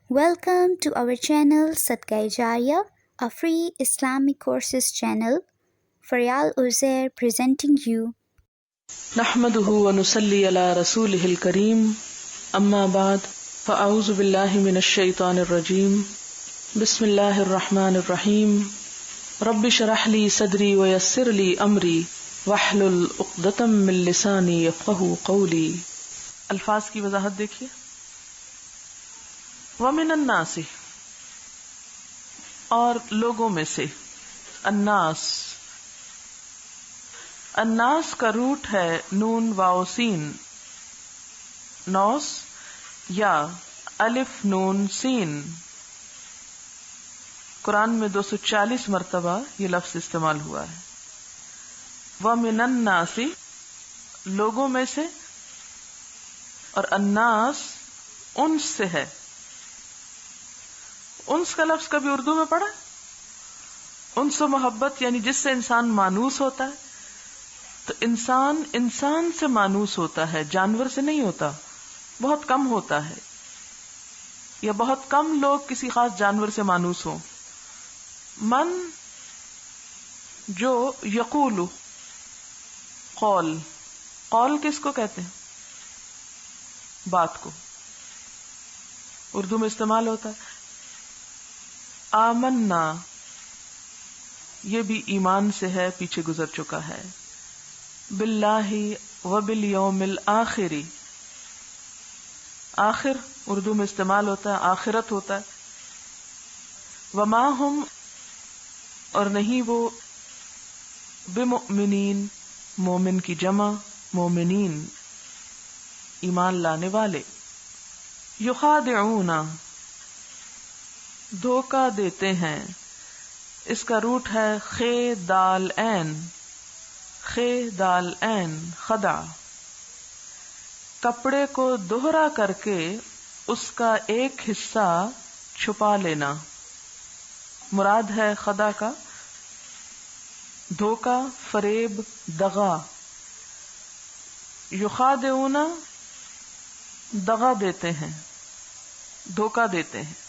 Welcome to our channel Sadkai Jariya, a free Islamic courses channel. Faryal Uzair presenting you. نحمده ونصلي على رسوله الكريم اما بعد فاعوذ بالله من الشيطان الرجيم بسم الله الرحمن الرحيم رب اشرح لي صدري ويسر لي امري واحلل عقدة من لساني يفقهوا قولي. الفاظ کی وضاحت دیکھیے. ومن الناس، اور لوگوں میں سے. الناس، الناس کا روٹ ہے نون واو سین، نوس یا الف نون سین. قرآن میں 240 مرتبہ یہ لفظ استعمال ہوا ہے. وَمِنَ النَّاسِ، لوگوں میں سے، اور الناس انس سے ہے. انس کا لفظ کبھی اردو میں پڑھا؟ انس و محبت یعنی جس سے انسان مانوس ہوتا ہے. تو انسان سے مانوس ہوتا ہے، جانور سے نہیں ہوتا. بہت کم ہوتا ہے، یا بہت کم لوگ کسی خاص جانور سے مانوس ہوں. من، جو یقول، قول. قول کس کو کہتے ہیں؟ بات کو. اردو میں استعمال ہوتا ہے. آمنا، یہ بھی ایمان سے ہے، پیچھے گزر چکا ہے. باللہ و بالیوم الآخر، آخر اردو میں استعمال ہوتا ہے، آخرت ہوتا ہے. وما ہم، اور نہیں وہ، بمؤمنین، مومن کی جمع مومنین، ایمان لانے والے. یخادعون، دھوکہ دیتے ہیں. اس کا روٹ ہے خے دال عین، خے دال عین، خدع. کپڑے کو دوہرا کر کے اس کا ایک حصہ چھپا لینا. مراد ہے خدع کا دھوکہ، فریب، دغا. یخادعون، دغا دیتے ہیں، دھوکہ دیتے ہیں.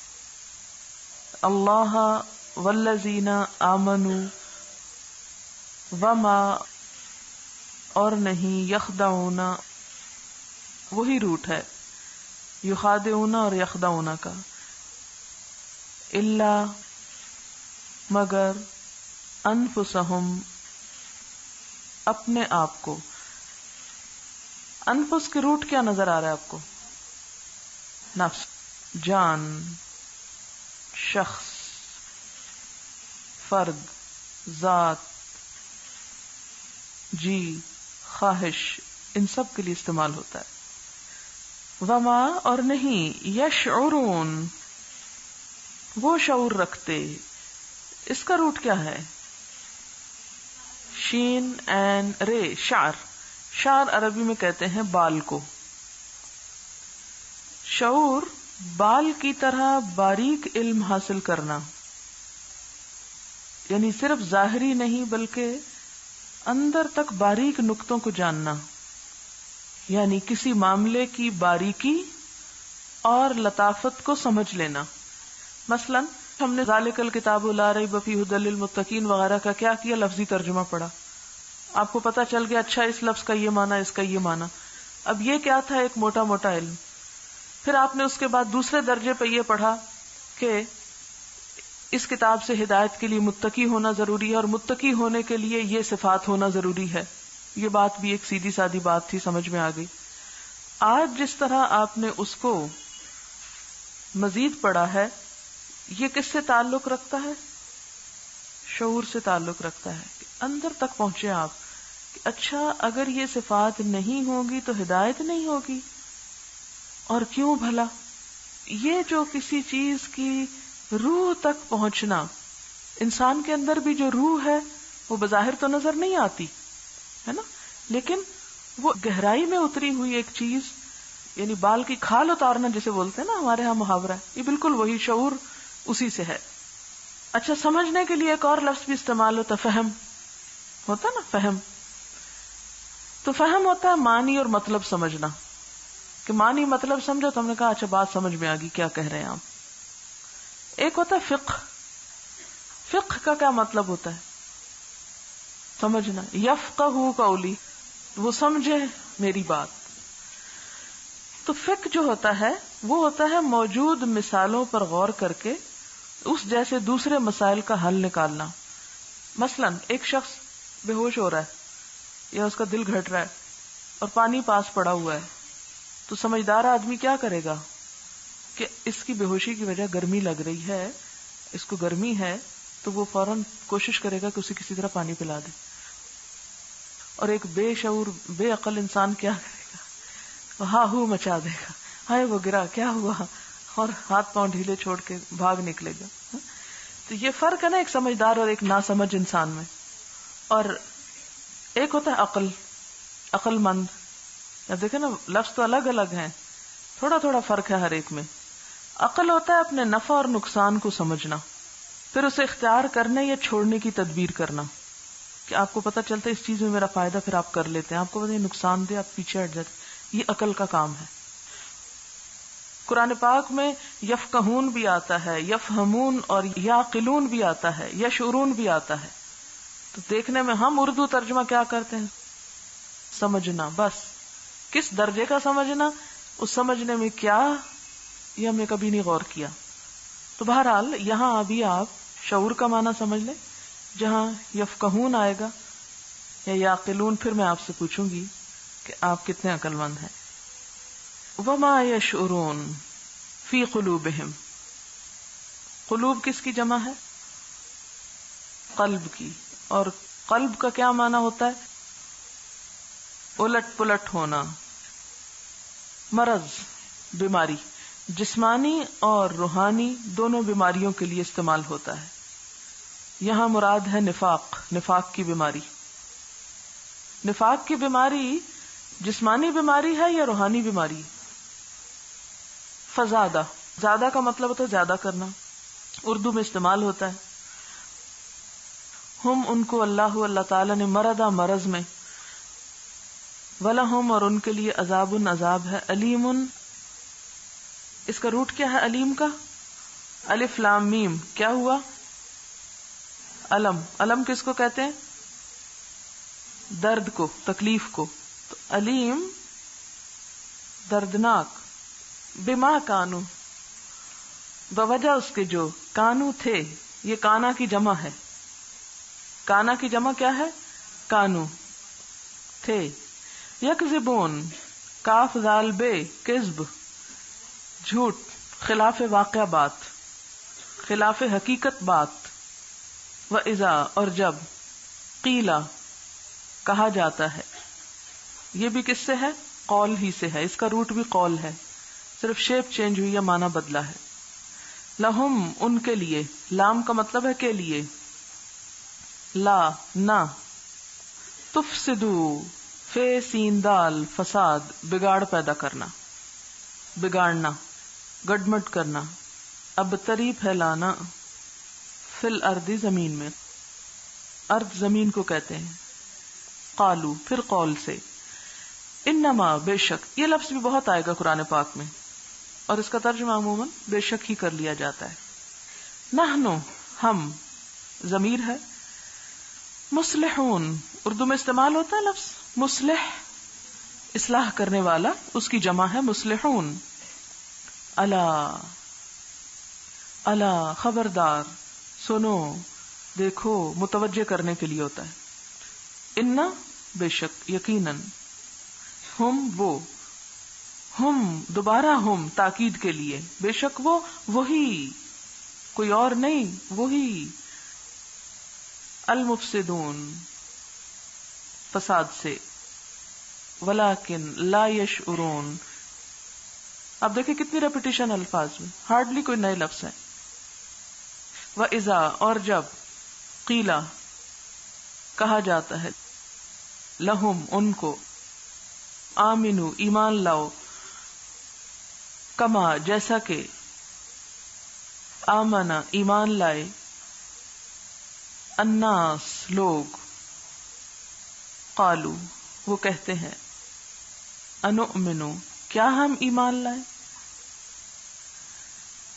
اللہ والذین آمنوا، وما، اور نہیں، یخدعون، وہی روٹ ہے یخادعون اور یخدعون کا. الا، مگر، انفسہم، اپنے آپ کو. انفس کے روٹ کیا نظر آ رہا ہے آپ کو؟ نفس، جان، شخص، فرد، ذات، جی، خواہش، ان سب کے لیے استعمال ہوتا ہے. وما، اور نہیں، یشعرون، وہ شعور رکھتے. اس کا روٹ کیا ہے؟ شین این رے، شعر. شعر عربی میں کہتے ہیں بال کو. شعور، بال کی طرح باریک علم حاصل کرنا، یعنی صرف ظاہری نہیں بلکہ اندر تک باریک نقطوں کو جاننا، یعنی کسی معاملے کی باریکی اور لطافت کو سمجھ لینا. مثلا ہم نے ذالک الکتاب لا ریب فیہ ھدی للمتقین وغیرہ کا کیا کیا؟ لفظی ترجمہ پڑھا. آپ کو پتا چل گیا اچھا اس لفظ کا یہ معنی، اس کا یہ معنی. اب یہ کیا تھا؟ ایک موٹا موٹا علم. پھر آپ نے اس کے بعد دوسرے درجے پہ یہ پڑھا کہ اس کتاب سے ہدایت کے لیے متقی ہونا ضروری ہے، اور متقی ہونے کے لیے یہ صفات ہونا ضروری ہے. یہ بات بھی ایک سیدھی سادی بات تھی، سمجھ میں آ گئی. آج جس طرح آپ نے اس کو مزید پڑھا ہے، یہ کس سے تعلق رکھتا ہے؟ شعور سے تعلق رکھتا ہے کہ اندر تک پہنچے آپ کہ اچھا اگر یہ صفات نہیں ہوگی تو ہدایت نہیں ہوگی. اور کیوں بھلا؟ یہ جو کسی چیز کی روح تک پہنچنا، انسان کے اندر بھی جو روح ہے وہ بظاہر تو نظر نہیں آتی ہے نا، لیکن وہ گہرائی میں اتری ہوئی ایک چیز، یعنی بال کی کھال اتارنا جسے بولتے ہیں نا ہمارے ہاں محاورہ ہے، یہ بالکل وہی شعور اسی سے ہے. اچھا، سمجھنے کے لیے ایک اور لفظ بھی استعمال ہوتا، فہم ہوتا نا، فہم. تو فہم ہوتا ہے معنی اور مطلب سمجھنا، کہ معنی مطلب سمجھا تو ہم نے کہا اچھا بات سمجھ میں آ گئی کیا کہہ رہے ہیں آپ. ایک ہوتا ہے فقہ. فقہ کا کیا مطلب ہوتا ہے؟ سمجھنا. یفقہوا قولی، وہ سمجھے میری بات. تو فقہ جو ہوتا ہے وہ ہوتا ہے موجود مثالوں پر غور کر کے اس جیسے دوسرے مسائل کا حل نکالنا. مثلا ایک شخص بے ہوش ہو رہا ہے یا اس کا دل گھٹ رہا ہے اور پانی پاس پڑا ہوا ہے، تو سمجھدار آدمی کیا کرے گا کہ اس کی بے ہوشی کی وجہ گرمی لگ رہی ہے، اس کو گرمی ہے، تو وہ فوراً کوشش کرے گا کہ اسے کسی طرح پانی پلا دے. اور ایک بے شعور بے عقل انسان کیا کرے گا؟ ہاں ہو مچا دے گا، ہائے وہ گرا، کیا ہوا، اور ہاتھ پاؤں ڈھیلے چھوڑ کے بھاگ نکلے گا. تو یہ فرق ہے نا ایک سمجھدار اور ایک ناسمجھ انسان میں. اور ایک ہوتا ہے عقل مند. اب دیکھیں نا، لفظ تو الگ الگ ہیں، تھوڑا تھوڑا فرق ہے ہر ایک میں. عقل ہوتا ہے اپنے نفع اور نقصان کو سمجھنا، پھر اسے اختیار کرنے یا چھوڑنے کی تدبیر کرنا. کہ آپ کو پتہ چلتا ہے اس چیز میں میرا فائدہ، پھر آپ کر لیتے ہیں. آپ کو پتہ ہے نقصان دے، آپ پیچھے ہٹ جاتے. یہ عقل کا کام ہے. قرآن پاک میں یفقہون بھی آتا ہے، یفہمون اور یعقلون بھی آتا ہے، یشعرون بھی آتا ہے. تو دیکھنے میں ہم اردو ترجمہ کیا کرتے ہیں؟ سمجھنا. بس کس درجے کا سمجھنا، اس سمجھنے میں کیا، یہ ہم نے کبھی نہیں غور کیا. تو بہرحال یہاں ابھی آپ شعور کا معنی سمجھ لیں. جہاں یفقہون آئے گا یا یعقلون، پھر میں آپ سے پوچھوں گی کہ آپ کتنے عقل مند ہیں. وما یشعرون فی قلوبہم. قلوب کس کی جمع ہے؟ قلب کی. اور قلب کا کیا معنی ہوتا ہے؟ الٹ پلٹ ہونا، مرض، بیماری. جسمانی اور روحانی دونوں بیماریوں کے لیے استعمال ہوتا ہے. یہاں مراد ہے نفاق کی بیماری. نفاق کی بیماری جسمانی بیماری ہے یا روحانی بیماری؟ فزادہ، زیادہ کا مطلب ہوتا ہے زیادہ کرنا، اردو میں استعمال ہوتا ہے. ہم ان کو اللہ تعالی نے مردا مرض میں، ولہم اور ان کے لیے عذاب ہے، علیم. اس کا روٹ کیا ہے علیم کا؟ الف لام میم. کیا ہوا؟ علم. علم کس کو کہتے ہیں؟ درد کو، تکلیف کو. تو علیم دردناک. بما کانو، بوجہ اس کے جو کانو تھے. یہ کانا کی جمع ہے. کانا کی جمع کیا ہے؟ کانو، تھے. یکذبون، کاف ذال بے، کذب، جھوٹ، خلاف واقع بات، خلاف حقیقت بات. وَإِذَا اور جب، قیلا کہا جاتا ہے. یہ بھی کس سے ہے؟ قول ہی سے ہے. اس کا روٹ بھی قول ہے، صرف شیپ چینج ہوئی یا معنی بدلا ہے. لہم ان کے لیے، لام کا مطلب ہے کے لیے، لا نہ. تفسدو فے سین دال، فساد بگاڑ پیدا کرنا، بگاڑنا، گڈمڈ کرنا. ابتری پھیلانا، فل اردی زمین میں. ارض زمین کو کہتے ہیں. قالو پھر قول سے. انما بے شک، یہ لفظ بھی بہت آئے گا قرآن پاک میں اور اس کا ترجمہ عموماً بے شک ہی کر لیا جاتا ہے. نحنو ہم، ضمیر ہے. مصلحون اردو میں استعمال ہوتا ہے لفظ مصلح، اصلاح کرنے والا، اس کی جمع ہے مصلحون. الا الا خبردار، سنو، دیکھو، متوجہ کرنے کے لیے ہوتا ہے. ان بے شک، یقیناً، ہم وہ، ہم دوبارہ ہم تاکید کے لیے، بے شک وہ، وہی، کوئی اور نہیں، وہی. المفسدون فساد سے. ولیکن لا یشعرون. اب دیکھیں کتنی ریپیٹیشن الفاظ میں، ہارڈلی کوئی نئے لفظ ہیں. وَإِذَا اور جب، قیلا کہا جاتا ہے، لہم ان کو، آمنو ایمان لاؤ، کما جیسا کہ، آمنا ایمان لائے، الناس لوگ، قالو وہ کہتے ہیں، انؤمنو کیا ہم ایمان لائیں،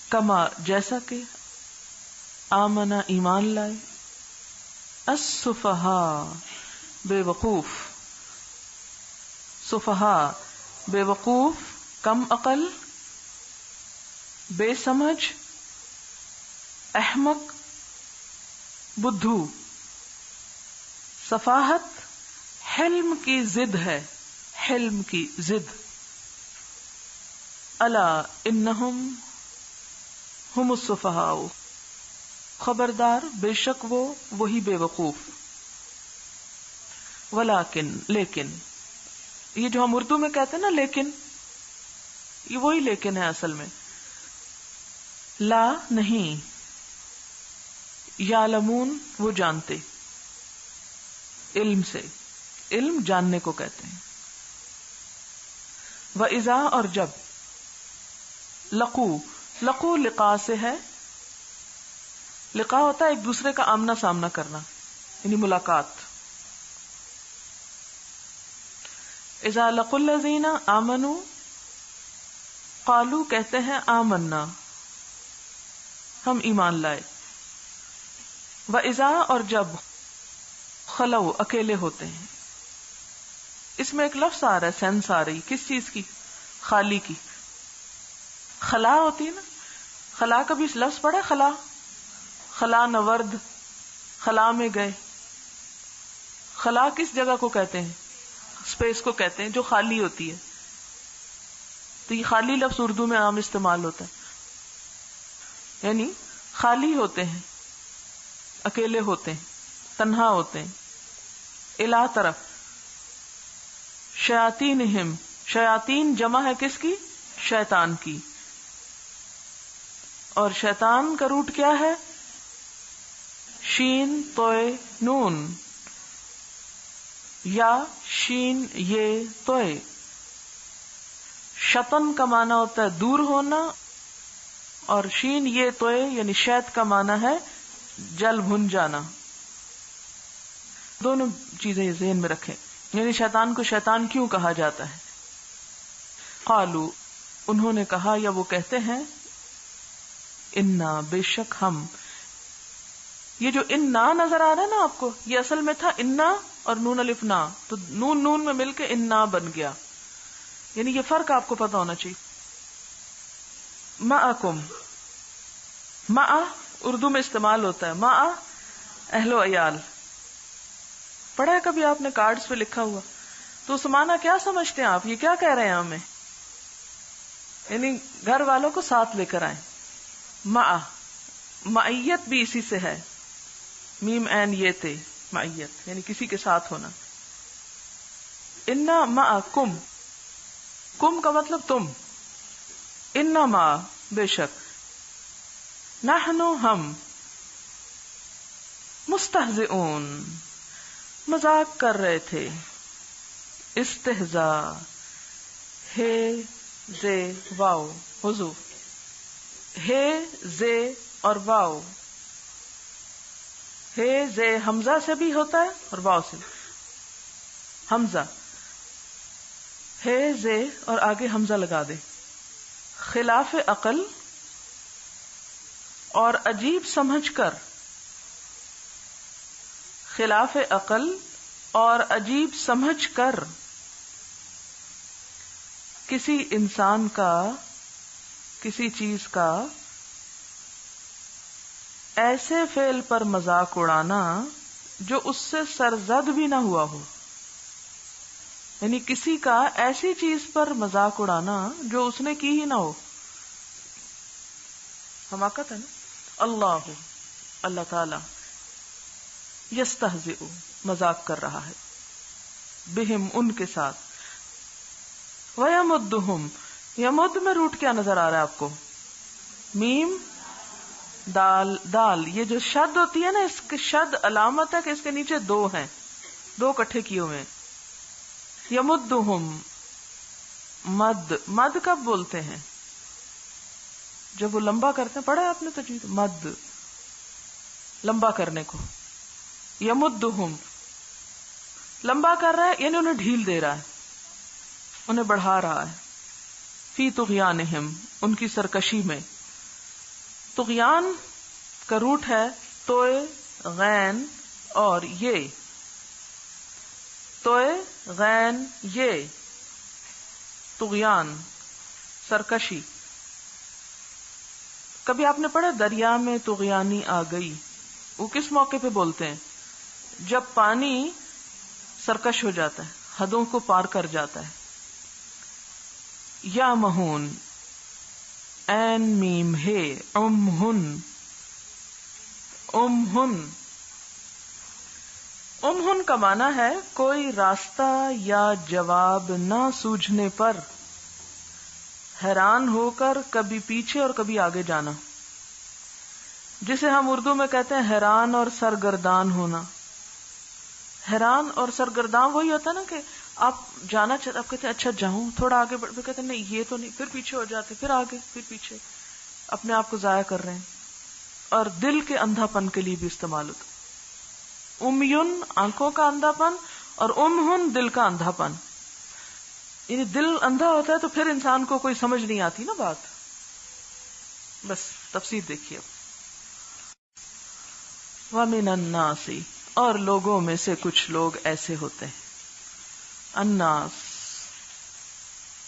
کما جیسا کہ، آمنا ایمان لائے، السفہاء بے وقوف، سفہاء بے وقوف، کم عقل، بے سمجھ، احمق، بدھو۔ سفاہت حلم کی ضد ہے، حلم کی ضد۔ الا انہم ہم السفہاء، خبردار بے شک وہ وہی بے وقوف۔ ولیکن لیکن، یہ جو ہم اردو میں کہتے ہیں نا لیکن، یہ وہی لیکن ہے اصل میں۔ لا نہیں، یعلمون وہ جانتے، علم سے، علم جاننے کو کہتے ہیں۔ وَإِذَا اور جب، لقو لقاء سے ہے، لقاء ہوتا ہے ایک دوسرے کا آمنا سامنا کرنا، یعنی ملاقات۔ اذا لقوا الذین آمنوا، قالوا کہتے ہیں آمنا ہم ایمان لائے۔ وَإِذَا اور جب، خلو اکیلے ہوتے ہیں۔ اس میں ایک لفظ آ رہا ہے، سینس آ رہی، کس چیز کی؟ خالی کی۔ خلا ہوتی ہے نا، خلا کا بھی لفظ پڑا ہے، خلا، خلا نورد، خلا میں گئے۔ خلا کس جگہ کو کہتے ہیں؟ اسپیس کو کہتے ہیں جو خالی ہوتی ہے۔ تو یہ خالی لفظ اردو میں عام استعمال ہوتا ہے، یعنی خالی ہوتے ہیں، اکیلے ہوتے ہیں، تنہا ہوتے ہیں۔ الا طرف، شیاطینہم، شیاطین جمع ہے کس کی؟ شیطان کی۔ اور شیطان کا روٹ کیا ہے؟ شین توئے نون، یا شین یہ توئے۔ شطن کا معنی ہوتا ہے دور ہونا، اور شین یہ توئے یعنی شیط کا معنی ہے جل بھن جانا۔ دونوں چیزیں ذہن میں رکھیں، یعنی شیطان کو شیطان کیوں کہا جاتا ہے؟ قالو انہوں نے کہا، یا وہ کہتے ہیں، انا بے شک ہم۔ یہ جو انا نظر آ رہا ہے نا آپ کو، یہ اصل میں تھا انا اور نون الف نا، تو نون نون میں مل کے انا بن گیا، یعنی یہ فرق آپ کو پتا ہونا چاہیے۔ معکم، مع اردو میں استعمال ہوتا ہے، مع اہل و عیال۔ پڑھا ہے کبھی آپ نے کارڈز پہ لکھا ہوا؟ تو اس معنی کیا سمجھتے ہیں آپ؟ یہ کیا کہہ رہے ہیں ہمیں؟ یعنی گھر والوں کو ساتھ لے کر آئیں۔ مع، معیت بھی اسی سے ہے، میم این یہ تے، معیت یعنی کسی کے ساتھ ہونا۔ انا معکم، کم کا مطلب تم، انا ما بے شک، نحنو ہم، مستہزئون مذاق کر رہے تھے، استہزاء، ہے زے واو حضو، ہے زے اور واو، ہے زے حمزہ سے بھی ہوتا ہے اور واو سے، حمزہ ہے زے اور آگے حمزہ لگا دے، خلاف عقل اور عجیب سمجھ کر، خلاف عقل اور عجیب سمجھ کر کسی انسان کا، کسی چیز کا ایسے فعل پر مذاق اڑانا جو اس سے سرزد بھی نہ ہوا ہو، یعنی کسی کا ایسی چیز پر مذاق اڑانا جو اس نے کی ہی نہ ہو۔ حماقت ہے نا۔ اللہ، اللہ تعالی، یستہزئ مذاق کر رہا ہے، بہم ان کے ساتھ، وَيَمُدُّهُمْ، یمد میں روٹ کیا نظر آ رہا ہے آپ کو؟ میم دال، دال، یہ جو شد ہوتی ہے نا، اس کی شد علامت ہے کہ اس کے نیچے دو ہیں، دو کٹھے کیے ہوئے ہیں۔ یمدہم، مد، مد کب بولتے ہیں؟ جب وہ لمبا کرتے ہیں، پڑھا ہے آپ نے تجوید؟ مد، لمبا کرنے کو۔ یمدہم، لمبا کر رہا ہے یعنی انہیں ڈھیل دے رہا ہے، انہیں بڑھا رہا ہے۔ فی طغیانہم، ان کی سرکشی میں۔ طغیان کا روٹ ہے توئے غین اور یہ، توئے غین یہ، طغیان، سرکشی. کبھی آپ نے پڑھا دریا میں طغیانی آ گئی؟ وہ کس موقع پہ بولتے ہیں؟ جب پانی سرکش ہو جاتا ہے، حدوں کو پار کر جاتا ہے. یا مہون، این میم ہے، امہن، امہن. امہن کا معنی ہے کوئی راستہ یا جواب نہ سوجھنے پر حیران ہو کر کبھی پیچھے اور کبھی آگے جانا، جسے ہم اردو میں کہتے ہیں حیران اور سرگردان ہونا. حیران اور سرگردان وہی ہوتا ہے نا کہ آپ جانا چاہتے، آپ کہتے ہیں اچھا جاؤں، تھوڑا آگے بڑھ، کہتے ہیں نہیں یہ تو نہیں، پھر پیچھے ہو جاتے، پھر آگے، پھر پیچھے، اپنے آپ کو ضائع کر رہے ہیں. اور دل کے اندھا پن کے لیے بھی استعمال ہوتا. امیون آنکھوں کا اندھا پن اور امہن دل کا اندھا پن. یعنی دل اندھا ہوتا ہے تو پھر انسان کو کوئی سمجھ نہیں آتی نا بات. بس تفسیر دیکھیے. وَمِنَ النَّاسِ، اور لوگوں میں سے کچھ لوگ ایسے ہوتے ہیں. الناس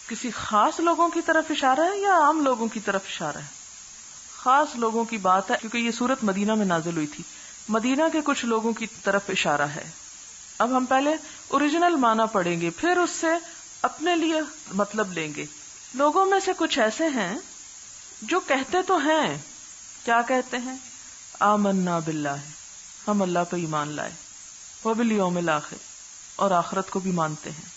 کسی خاص لوگوں کی طرف اشارہ ہے یا عام لوگوں کی طرف اشارہ ہے؟ خاص لوگوں کی بات ہے کیونکہ یہ سورت مدینہ میں نازل ہوئی تھی. مدینہ کے کچھ لوگوں کی طرف اشارہ ہے. اب ہم پہلے اوریجنل معنی پڑھیں گے، پھر اس سے اپنے لیے مطلب لیں گے. لوگوں میں سے کچھ ایسے ہیں جو کہتے تو ہیں، کیا کہتے ہیں؟ آمنا باللہ، ہم اللہ پہ ایمان لائے، وبالیوم الآخر، اور آخرت کو بھی مانتے ہیں،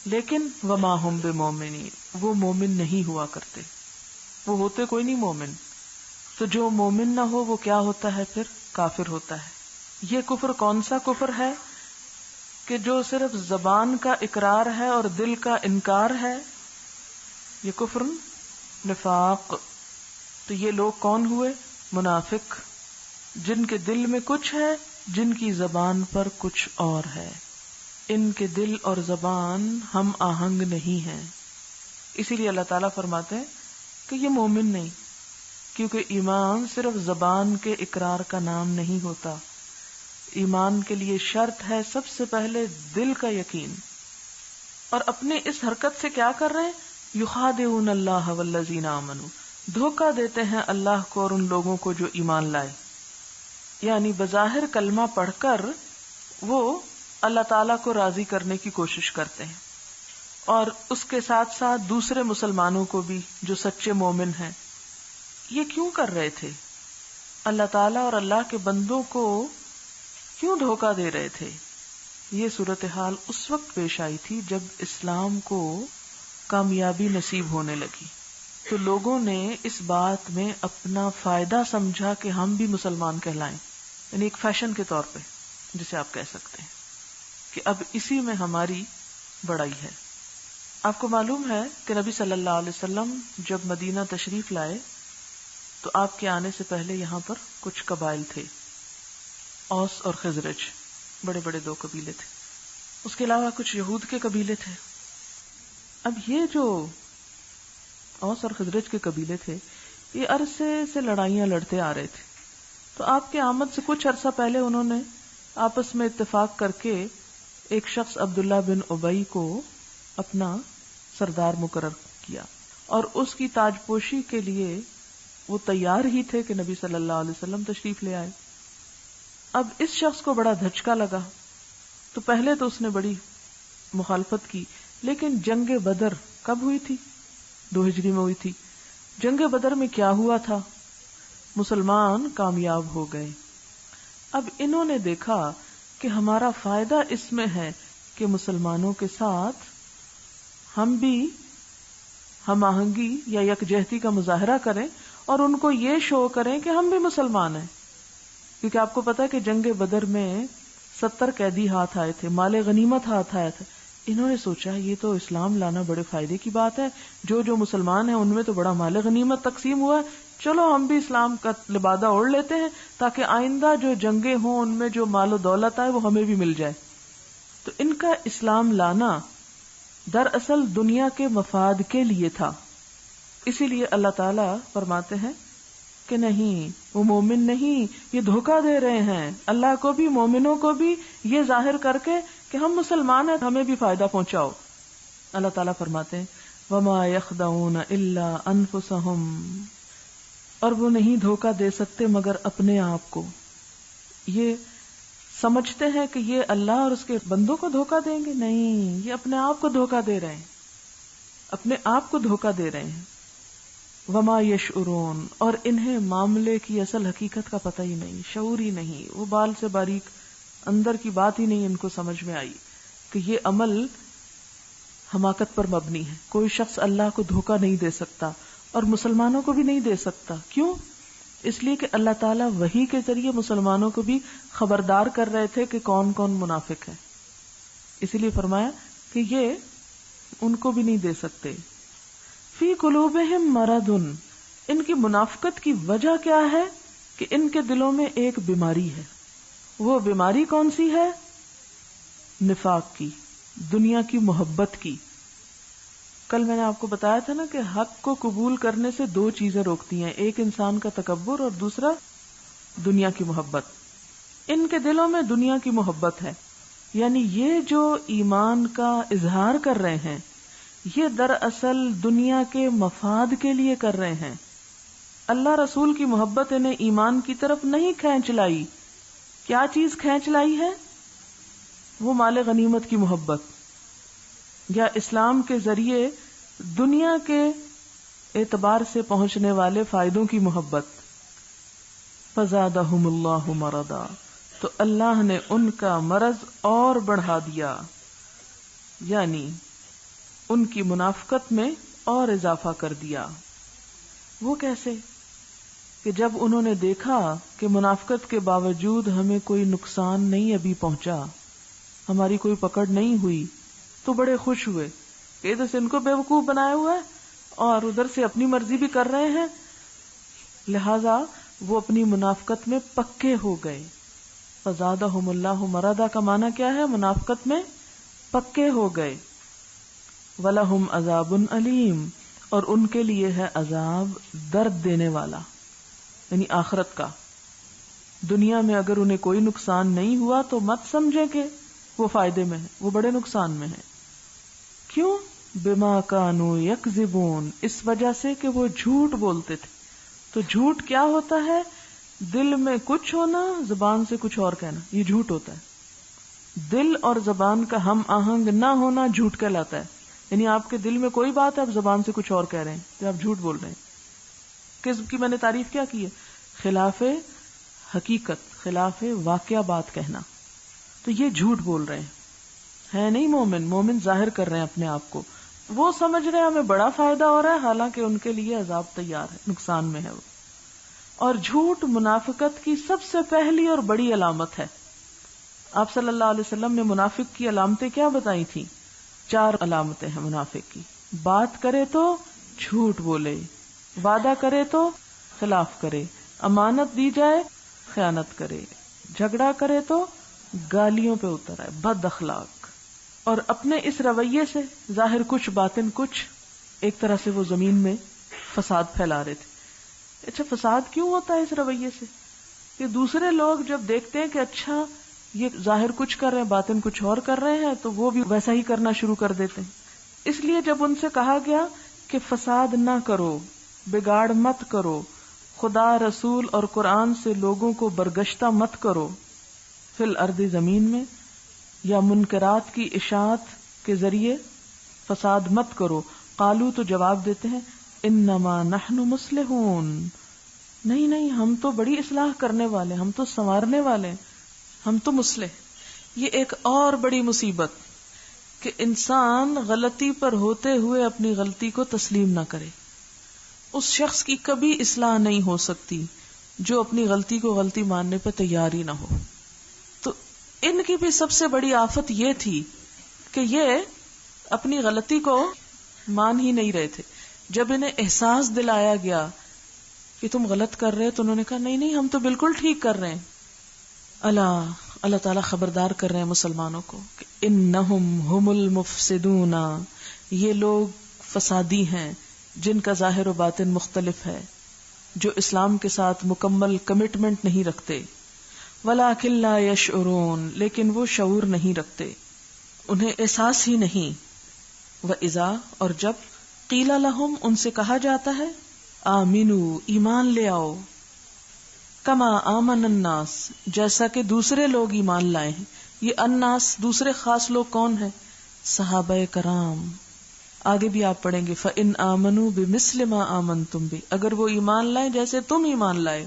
لیکن وما ہم بمومنین، وہ مومن نہیں ہوا کرتے، وہ ہوتے کوئی نہیں مومن. تو جو مومن نہ ہو وہ کیا ہوتا ہے؟ پھر کافر ہوتا ہے. یہ کفر کون سا کفر ہے؟ کہ جو صرف زبان کا اقرار ہے اور دل کا انکار ہے، یہ کفر نفاق. تو یہ لوگ کون ہوئے؟ منافق، جن کے دل میں کچھ ہے، جن کی زبان پر کچھ اور ہے. ان کے دل اور زبان ہم آہنگ نہیں ہیں. اسی لیے اللہ تعالیٰ فرماتے ہیں کہ یہ مومن نہیں، کیونکہ ایمان صرف زبان کے اقرار کا نام نہیں ہوتا. ایمان کے لیے شرط ہے سب سے پہلے دل کا یقین. اور اپنے اس حرکت سے کیا کر رہے ہیں؟ یخادعون اللہ والذین آمنوا، دھوکہ دیتے ہیں اللہ کو اور ان لوگوں کو جو ایمان لائے. یعنی بظاہر کلمہ پڑھ کر وہ اللہ تعالیٰ کو راضی کرنے کی کوشش کرتے ہیں، اور اس کے ساتھ ساتھ دوسرے مسلمانوں کو بھی جو سچے مومن ہیں. یہ کیوں کر رہے تھے؟ اللہ تعالیٰ اور اللہ کے بندوں کو کیوں دھوکہ دے رہے تھے؟ یہ صورتحال اس وقت پیش آئی تھی جب اسلام کو کامیابی نصیب ہونے لگی. تو لوگوں نے اس بات میں اپنا فائدہ سمجھا کہ ہم بھی مسلمان کہلائیں، یعنی ایک فیشن کے طور پہ جسے آپ کہہ سکتے ہیں کہ اب اسی میں ہماری بڑائی ہے. آپ کو معلوم ہے کہ نبی صلی اللہ علیہ وسلم جب مدینہ تشریف لائے تو آپ کے آنے سے پہلے یہاں پر کچھ قبائل تھے، اوس اور خزرج، بڑے بڑے دو قبیلے تھے. اس کے علاوہ کچھ یہود کے قبیلے تھے. اب یہ جو اوس اور خزرج کے قبیلے تھے یہ عرصے سے لڑائیاں لڑتے آ رہے تھے. تو آپ کے آمد سے کچھ عرصہ پہلے انہوں نے آپس میں اتفاق کر کے ایک شخص عبداللہ بن ابی کو اپنا سردار مقرر کیا، اور اس کی تاج پوشی کے لیے وہ تیار ہی تھے کہ نبی صلی اللہ علیہ وسلم تشریف لے آئے. اب اس شخص کو بڑا دھچکا لگا، تو پہلے تو اس نے بڑی مخالفت کی، لیکن جنگ بدر کب ہوئی تھی؟ 2 ہجری میں ہوئی تھی. جنگ بدر میں کیا ہوا تھا؟ مسلمان کامیاب ہو گئے. اب انہوں نے دیکھا کہ ہمارا فائدہ اس میں ہے کہ مسلمانوں کے ساتھ ہم بھی ہم آہنگی یا یکجہتی کا مظاہرہ کریں اور ان کو یہ شو کریں کہ ہم بھی مسلمان ہیں. کیونکہ آپ کو پتا ہے کہ جنگ بدر میں 70 قیدی ہاتھ آئے تھے، مال غنیمت ہاتھ آیا تھا. انہوں نے سوچا یہ تو اسلام لانا بڑے فائدے کی بات ہے، جو مسلمان ہیں ان میں تو بڑا مال غنیمت تقسیم ہوا ہے، چلو ہم بھی اسلام کا لبادہ اوڑھ لیتے ہیں تاکہ آئندہ جو جنگیں ہوں ان میں جو مال و دولت آئے وہ ہمیں بھی مل جائے. تو ان کا اسلام لانا دراصل دنیا کے مفاد کے لیے تھا. اسی لیے اللہ تعالیٰ فرماتے ہیں کہ نہیں وہ مومن نہیں، یہ دھوکہ دے رہے ہیں اللہ کو بھی مومنوں کو بھی، یہ ظاہر کر کے کہ ہم مسلمان ہیں ہمیں بھی فائدہ پہنچاؤ. اللہ تعالیٰ فرماتے ہیں وَمَا يَخْدَعُونَ إِلَّا أَنفُسَهُمْ، اور وہ نہیں دھوکہ دے سکتے مگر اپنے آپ کو. یہ سمجھتے ہیں کہ یہ اللہ اور اس کے بندوں کو دھوکہ دیں گے، نہیں، یہ اپنے آپ کو دھوکہ دے رہے ہیں، اپنے آپ کو دھوکہ دے رہے ہیں. وما یشعرون، اور انہیں معاملے کی اصل حقیقت کا پتہ ہی نہیں، شعور ہی نہیں، وہ بال سے باریک اندر کی بات ہی نہیں ان کو سمجھ میں آئی کہ یہ عمل حماقت پر مبنی ہے. کوئی شخص اللہ کو دھوکہ نہیں دے سکتا اور مسلمانوں کو بھی نہیں دے سکتا. کیوں؟ اس لیے کہ اللہ تعالیٰ وحی کے ذریعے مسلمانوں کو بھی خبردار کر رہے تھے کہ کون کون منافق ہے، اسی لیے فرمایا کہ یہ ان کو بھی نہیں دے سکتے. فی قلوبہم مرض، ان کی منافقت کی وجہ کیا ہے کہ ان کے دلوں میں ایک بیماری ہے. وہ بیماری کون سی ہے؟ نفاق کی، دنیا کی محبت کی. کل میں نے آپ کو بتایا تھا نا کہ حق کو قبول کرنے سے دو چیزیں روکتی ہیں، ایک انسان کا تکبر اور دوسرا دنیا کی محبت. ان کے دلوں میں دنیا کی محبت ہے، یعنی یہ جو ایمان کا اظہار کر رہے ہیں یہ دراصل دنیا کے مفاد کے لیے کر رہے ہیں. اللہ رسول کی محبت انہیں ایمان کی طرف نہیں کھینچ لائی. کیا چیز کھینچ لائی ہے؟ وہ مال غنیمت کی محبت یا اسلام کے ذریعے دنیا کے اعتبار سے پہنچنے والے فائدوں کی محبت. فزادہم اللہ مرضا، تو اللہ نے ان کا مرض اور بڑھا دیا، یعنی ان کی منافقت میں اور اضافہ کر دیا. وہ کیسے؟ کہ جب انہوں نے دیکھا کہ منافقت کے باوجود ہمیں کوئی نقصان نہیں ابھی پہنچا، ہماری کوئی پکڑ نہیں ہوئی، تو بڑے خوش ہوئے کہ ادھر سے ان کو بیوقوف بنایا ہوا ہے اور ادھر سے اپنی مرضی بھی کر رہے ہیں، لہذا وہ اپنی منافقت میں پکے ہو گئے. فزادہم اللہ مرضا کا معنی کیا ہے؟ منافقت میں پکے ہو گئے. وَلَهُمْ عَذَابٌ علیم، اور ان کے لیے ہے عذاب درد دینے والا، یعنی آخرت کا. دنیا میں اگر انہیں کوئی نقصان نہیں ہوا تو مت سمجھیں کہ وہ فائدے میں ہیں، وہ بڑے نقصان میں ہیں. کیوں؟ بما کانوا یکذبون، اس وجہ سے کہ وہ جھوٹ بولتے تھے. تو جھوٹ کیا ہوتا ہے؟ دل میں کچھ ہونا، زبان سے کچھ اور کہنا، یہ جھوٹ ہوتا ہے. دل اور زبان کا ہم آہنگ نہ ہونا جھوٹ کہلاتا ہے. یعنی آپ کے دل میں کوئی بات ہے، آپ زبان سے کچھ اور کہہ رہے ہیں تو آپ جھوٹ بول رہے ہیں. کذب کی میں نے تعریف کیا کی ہے؟ خلاف حقیقت، خلاف واقعہ بات کہنا. تو یہ جھوٹ بول رہے ہیں، ہے نہیں مومن. مومن ظاہر کر رہے ہیں اپنے آپ کو، وہ سمجھ رہے ہیں ہمیں بڑا فائدہ ہو رہا ہے، حالانکہ ان کے لیے عذاب تیار ہے، نقصان میں ہے وہ. اور جھوٹ منافقت کی سب سے پہلی اور بڑی علامت ہے. آپ صلی اللہ علیہ وسلم نے منافق کی علامتیں کیا بتائی تھیں؟ 4 علامتیں ہیں منافق کی. بات کرے تو جھوٹ بولے، وعدہ کرے تو خلاف کرے، امانت دی جائے خیانت کرے، جھگڑا کرے تو گالیوں پہ اتر آئے، بد اخلاق. اور اپنے اس رویے سے ظاہر کچھ باطن کچھ، ایک طرح سے وہ زمین میں فساد پھیلا رہے تھے. اچھا فساد کیوں ہوتا ہے اس رویے سے؟ کہ دوسرے لوگ جب دیکھتے ہیں کہ اچھا یہ ظاہر کچھ کر رہے ہیں باطن کچھ اور کر رہے ہیں تو وہ بھی ویسا ہی کرنا شروع کر دیتے ہیں. اس لیے جب ان سے کہا گیا کہ فساد نہ کرو، بگاڑ مت کرو، خدا رسول اور قرآن سے لوگوں کو برگشتہ مت کرو، فی الارض زمین میں، یا منکرات کی اشاعت کے ذریعے فساد مت کرو. قالو تو جواب دیتے ہیں انما نحن مصلحون، نہیں نہیں ہم تو بڑی اصلاح کرنے والے، ہم تو سنوارنے والے، ہم تو مصلح. یہ ایک اور بڑی مصیبت کہ انسان غلطی پر ہوتے ہوئے اپنی غلطی کو تسلیم نہ کرے. اس شخص کی کبھی اصلاح نہیں ہو سکتی جو اپنی غلطی کو غلطی ماننے پر تیار ہی نہ ہو. تو ان کی بھی سب سے بڑی آفت یہ تھی کہ یہ اپنی غلطی کو مان ہی نہیں رہے تھے. جب انہیں احساس دلایا گیا کہ تم غلط کر رہے تو انہوں نے کہا نہیں نہیں ہم تو بالکل ٹھیک کر رہے ہیں. اللہ تعالیٰ خبردار کر رہے ہیں مسلمانوں کو کہ انہم ہم المفسدون، یہ لوگ فسادی ہیں جن کا ظاہر و باطن مختلف ہے. جو اسلام کے ساتھ مکمل کمٹمنٹ نہیں رکھتے. وَلَٰكِن لَا يَشْعُرُونَ لیکن وہ شعور نہیں رکھتے، انہیں احساس ہی نہیں. وَإِذَا اور جب قِيلَ لَهُمْ ان سے کہا جاتا ہے آمنوا ایمان لے آؤ، کما آمن الناس جیسا کہ دوسرے لوگ ایمان لائے ہیں. یہ الناس دوسرے خاص لوگ کون ہیں؟ صحابہ کرام. آگے بھی آپ پڑھیں گے فَإِنْ آمَنُوا بِمِثْلِ مَا آمَنْتُمْ بِهِ اگر وہ ایمان لائیں جیسے تم ایمان لائے.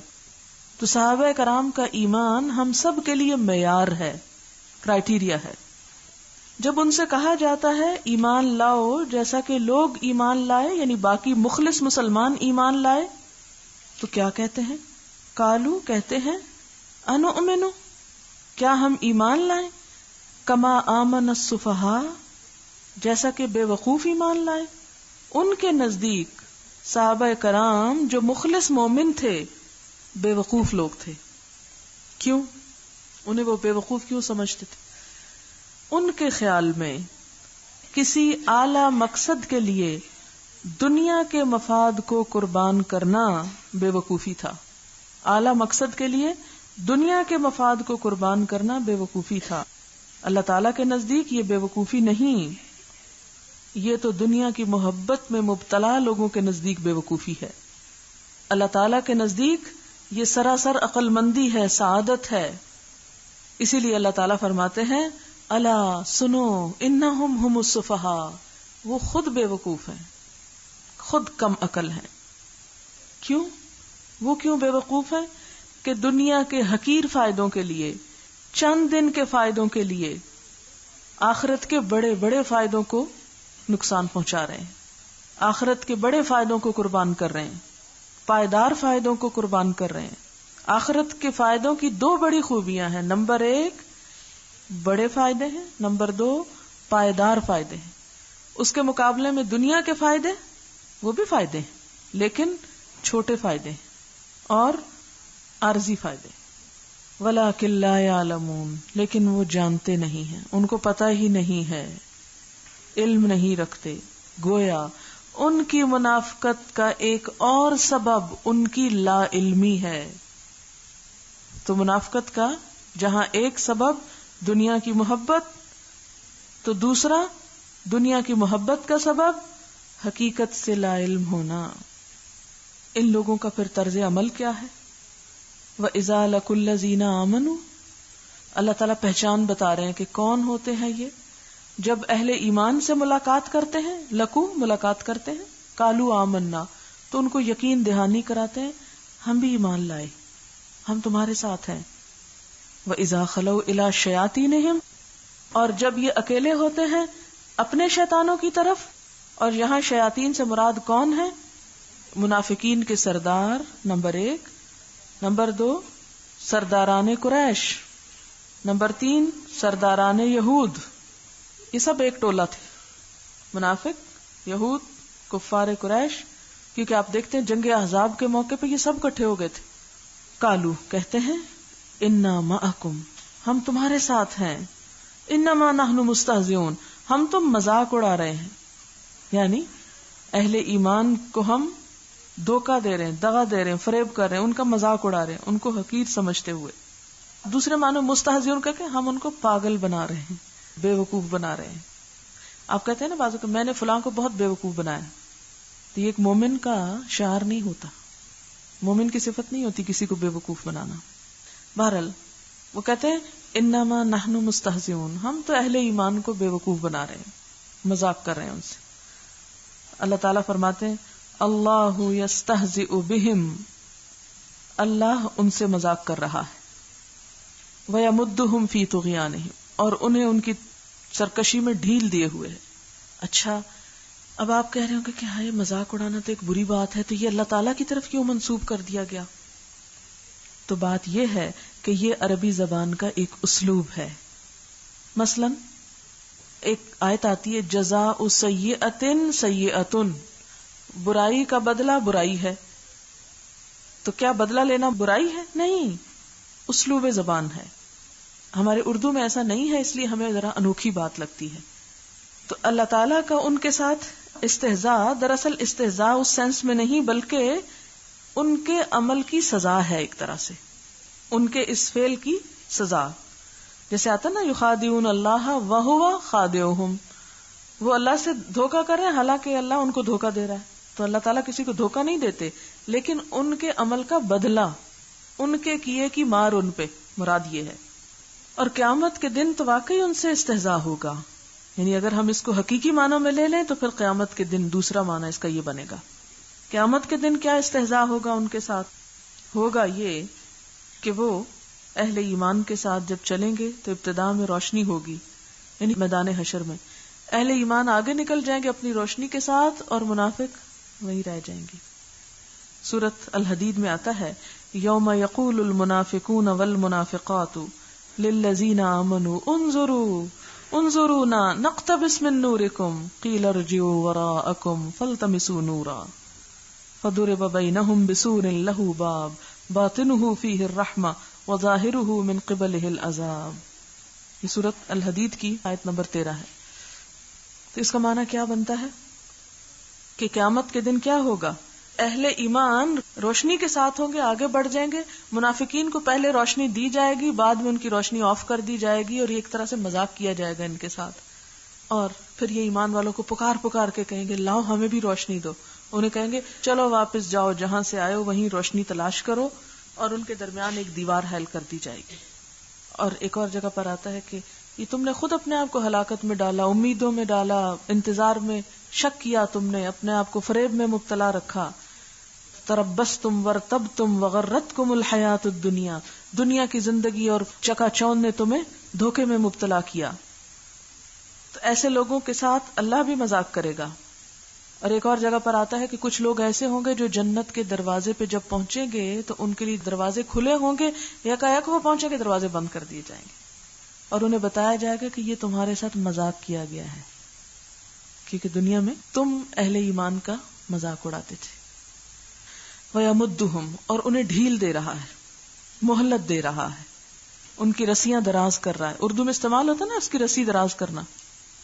تو صحابہ کرام کا ایمان ہم سب کے لیے معیار ہے، کرائیٹیریا ہے. جب ان سے کہا جاتا ہے ایمان لاؤ جیسا کہ لوگ ایمان لائے، یعنی باقی مخلص مسلمان ایمان لائے، تو کیا کہتے ہیں؟ قالو کہتے ہیں انؤمن کیا ہم ایمان لائیں، کما آمن السفہاء جیسا کہ بے وقوف ایمان لائے. ان کے نزدیک صحابہ کرام جو مخلص مومن تھے بے وقوف لوگ تھے. کیوں؟ انہیں وہ بے وقوف کیوں سمجھتے تھے؟ ان کے خیال میں کسی اعلی مقصد کے لیے دنیا کے مفاد کو قربان کرنا بے وقوفی تھا. اعلی مقصد کے لیے دنیا کے مفاد کو قربان کرنا بے وقوفی تھا. اللہ تعالیٰ کے نزدیک یہ بے وقوفی نہیں، یہ تو دنیا کی محبت میں مبتلا لوگوں کے نزدیک بے وقوفی ہے. اللہ تعالیٰ کے نزدیک یہ سراسر عقل مندی ہے، سعادت ہے. اسی لیے اللہ تعالیٰ فرماتے ہیں الا سنو انہم ہم السفہاء وہ خود بے وقوف ہیں، خود کم عقل ہیں. کیوں؟ وہ کیوں بے وقوف ہیں کہ دنیا کے حقیر فائدوں کے لیے، چند دن کے فائدوں کے لیے آخرت کے بڑے بڑے فائدوں کو نقصان پہنچا رہے ہیں، آخرت کے بڑے فائدوں کو قربان کر رہے ہیں، پائیدار فائدوں کو قربان کر رہے ہیں. آخرت کے فائدوں کی دو بڑی خوبیاں ہیں، نمبر 1 بڑے فائدے ہیں، نمبر 2 پائیدار فائدے ہیں. اس کے مقابلے میں دنیا کے فائدے وہ بھی فائدے ہیں لیکن چھوٹے فائدے ہیں اور عارضی فائدے. وَلَٰكِن لَا يَعْلَمُونَ لیکن وہ جانتے نہیں ہیں، ان کو پتہ ہی نہیں ہے، علم نہیں رکھتے. گویا ان کی منافقت کا ایک اور سبب ان کی لا علمی ہے. تو منافقت کا جہاں ایک سبب دنیا کی محبت، تو دوسرا دنیا کی محبت کا سبب حقیقت سے لا علم ہونا. ان لوگوں کا پھر طرز عمل کیا ہے؟ وَإِذَا لَقُوا الَّذِينَ آمَنُوا اللہ تعالیٰ پہچان بتا رہے ہیں کہ کون ہوتے ہیں یہ. جب اہل ایمان سے ملاقات کرتے ہیں، لقو ملاقات کرتے ہیں، قالوا آمنا تو ان کو یقین دہانی کراتے ہیں ہم بھی ایمان لائے، ہم تمہارے ساتھ ہیں. وَإِذَا خَلَوْا إِلَىٰ شَيَاطِينِهِمْ اور جب یہ اکیلے ہوتے ہیں اپنے شیطانوں کی طرف. اور یہاں شیاطین سے مراد کون ہے؟ منافقین کے سردار نمبر 1، نمبر 2 سرداران قریش، نمبر 3 سرداران یہود. یہ سب ایک ٹولہ تھے، منافق، یہود، کفار قریش. کیونکہ آپ دیکھتے ہیں جنگ احزاب کے موقع پہ یہ سب اکٹھے ہو گئے تھے. قالو کہتے ہیں انا معکم ہم تمہارے ساتھ ہیں، انما نحن مستہزئون ہم تو مذاق اڑا رہے ہیں. یعنی اہل ایمان کو ہم دھوکہ دے رہے ہیں، دغا دے رہے ہیں، فریب کر رہے ہیں، ان کا مذاق اڑا رہے ہیں، ان کو حقیر سمجھتے ہوئے. دوسرے معنی مستہزئون کہہ کے ہم ان کو پاگل بنا رہے ہیں، بے وقوف بنا رہے ہیں. آپ کہتے ہیں نا بعض میں نے فلاں کو بہت بے وقوف بنایا، تو یہ ایک مومن کا شعار نہیں ہوتا، مومن کی صفت نہیں ہوتی کسی کو بے وقوف بنانا. بہرحال وہ کہتے ہیں انما نحن مستہزئون ہم تو اہل ایمان کو بے وقوف بنا رہے ہیں، مذاق کر رہے ہیں ان سے. اللہ تعالیٰ فرماتے ہیں اللہ یستہزئ بہم اللہ ان سے مذاق کر رہا ہے. وَيَمُدُّهُمْ فِي طُغْيَانِهِمْ اور انہیں ان کی سرکشی میں ڈھیل دیے ہوئے ہے. اچھا اب آپ کہہ رہے ہوں کہ ہاں یہ مذاق اڑانا تو ایک بری بات ہے، تو یہ اللہ تعالیٰ کی طرف کیوں منسوب کر دیا گیا؟ تو بات یہ ہے کہ یہ عربی زبان کا ایک اسلوب ہے. مثلا ایک آیت آتی ہے جزاء سیئۃ سیئۃ برائی کا بدلہ برائی ہے. تو کیا بدلہ لینا برائی ہے؟ نہیں، اسلوب زبان ہے. ہمارے اردو میں ایسا نہیں ہے، اس لیے ہمیں ذرا انوکھی بات لگتی ہے. تو اللہ تعالیٰ کا ان کے ساتھ استہزاء دراصل استہزاء اس سینس میں نہیں، بلکہ ان کے عمل کی سزا ہے، ایک طرح سے ان کے اس فعل کی سزا. جیسے آتا نا یخادعون اللہ وہو خادعہم، وہ اللہ سے دھوکا کر رہے ہیں حالانکہ اللہ ان کو دھوکا دے رہا ہے. تو اللہ تعالیٰ کسی کو دھوکا نہیں دیتے، لیکن ان کے عمل کا بدلہ، ان کے کیے کی مار ان پہ مراد یہ ہے. اور قیامت کے دن تو واقعی ان سے استہزاء ہوگا. یعنی اگر ہم اس کو حقیقی معنوں میں لے لیں تو پھر قیامت کے دن دوسرا معنی اس کا یہ بنے گا. قیامت کے دن کیا استہزاء ہوگا ان کے ساتھ؟ ہوگا یہ کہ وہ اہل ایمان کے ساتھ جب چلیں گے تو ابتدا میں روشنی ہوگی، یعنی میدان حشر میں اہل ایمان آگے نکل جائیں گے اپنی روشنی کے ساتھ اور منافق وہیں رہ جائیں گے. سورۃ الحدید میں آتا ہے یوم یقول المنافقون والمنافقات للذین آمنوا انظرونا نقتبس من نورکم قیل ارجعوا وراءکم فالتمسوا نورا فضرب بینہم بسور لہ باب باطنہ فیہ الرحمہ وظاہرہ من قبلہ العذاب. یہ سورۃ الحدید کی آیت نمبر 13 ہے. تو اس کا معنی کیا بنتا ہے کہ قیامت کے دن کیا ہوگا؟ اہل ایمان روشنی کے ساتھ ہوں گے، آگے بڑھ جائیں گے. منافقین کو پہلے روشنی دی جائے گی، بعد میں ان کی روشنی آف کر دی جائے گی، اور یہ ایک طرح سے مذاق کیا جائے گا ان کے ساتھ. اور پھر یہ ایمان والوں کو پکار کے کہیں گے لاؤ ہمیں بھی روشنی دو. انہیں کہیں گے چلو واپس جاؤ، جہاں سے آئے ہو وہیں روشنی تلاش کرو، اور ان کے درمیان ایک دیوار حائل کر دی جائے گی. اور ایک اور جگہ پر آتا ہے کہ یہ تم نے خود اپنے آپ کو ہلاکت میں ڈالا، امیدوں میں ڈالا، انتظار میں شک کیا، تم نے اپنے آپ کو فریب میں مبتلا رکھا. تربصتم ورتبتم وغرتکم الحیات الدنیا، دنیا کی زندگی اور چکا چوند نے تمہیں دھوکے میں مبتلا کیا. تو ایسے لوگوں کے ساتھ اللہ بھی مذاق کرے گا. اور ایک اور جگہ پر آتا ہے کہ کچھ لوگ ایسے ہوں گے جو جنت کے دروازے پہ جب پہنچیں گے تو ان کے لیے دروازے کھلے ہوں گے، یکایک وہ پہنچیں گے دروازے بند کر دیے جائیں گے، اور انہیں بتایا جائے گا کہ یہ تمہارے ساتھ مذاق کیا گیا ہے، کیونکہ دنیا میں تم اہل ایمان کا مذاق اڑاتے تھے. وَيَمُدُّهُمْ، اور انہیں ڈھیل دے رہا ہے، مہلت دے رہا ہے، ان کی رسیاں دراز کر رہا ہے. اردو میں استعمال ہوتا ہے نا اس کی رسی دراز کرنا.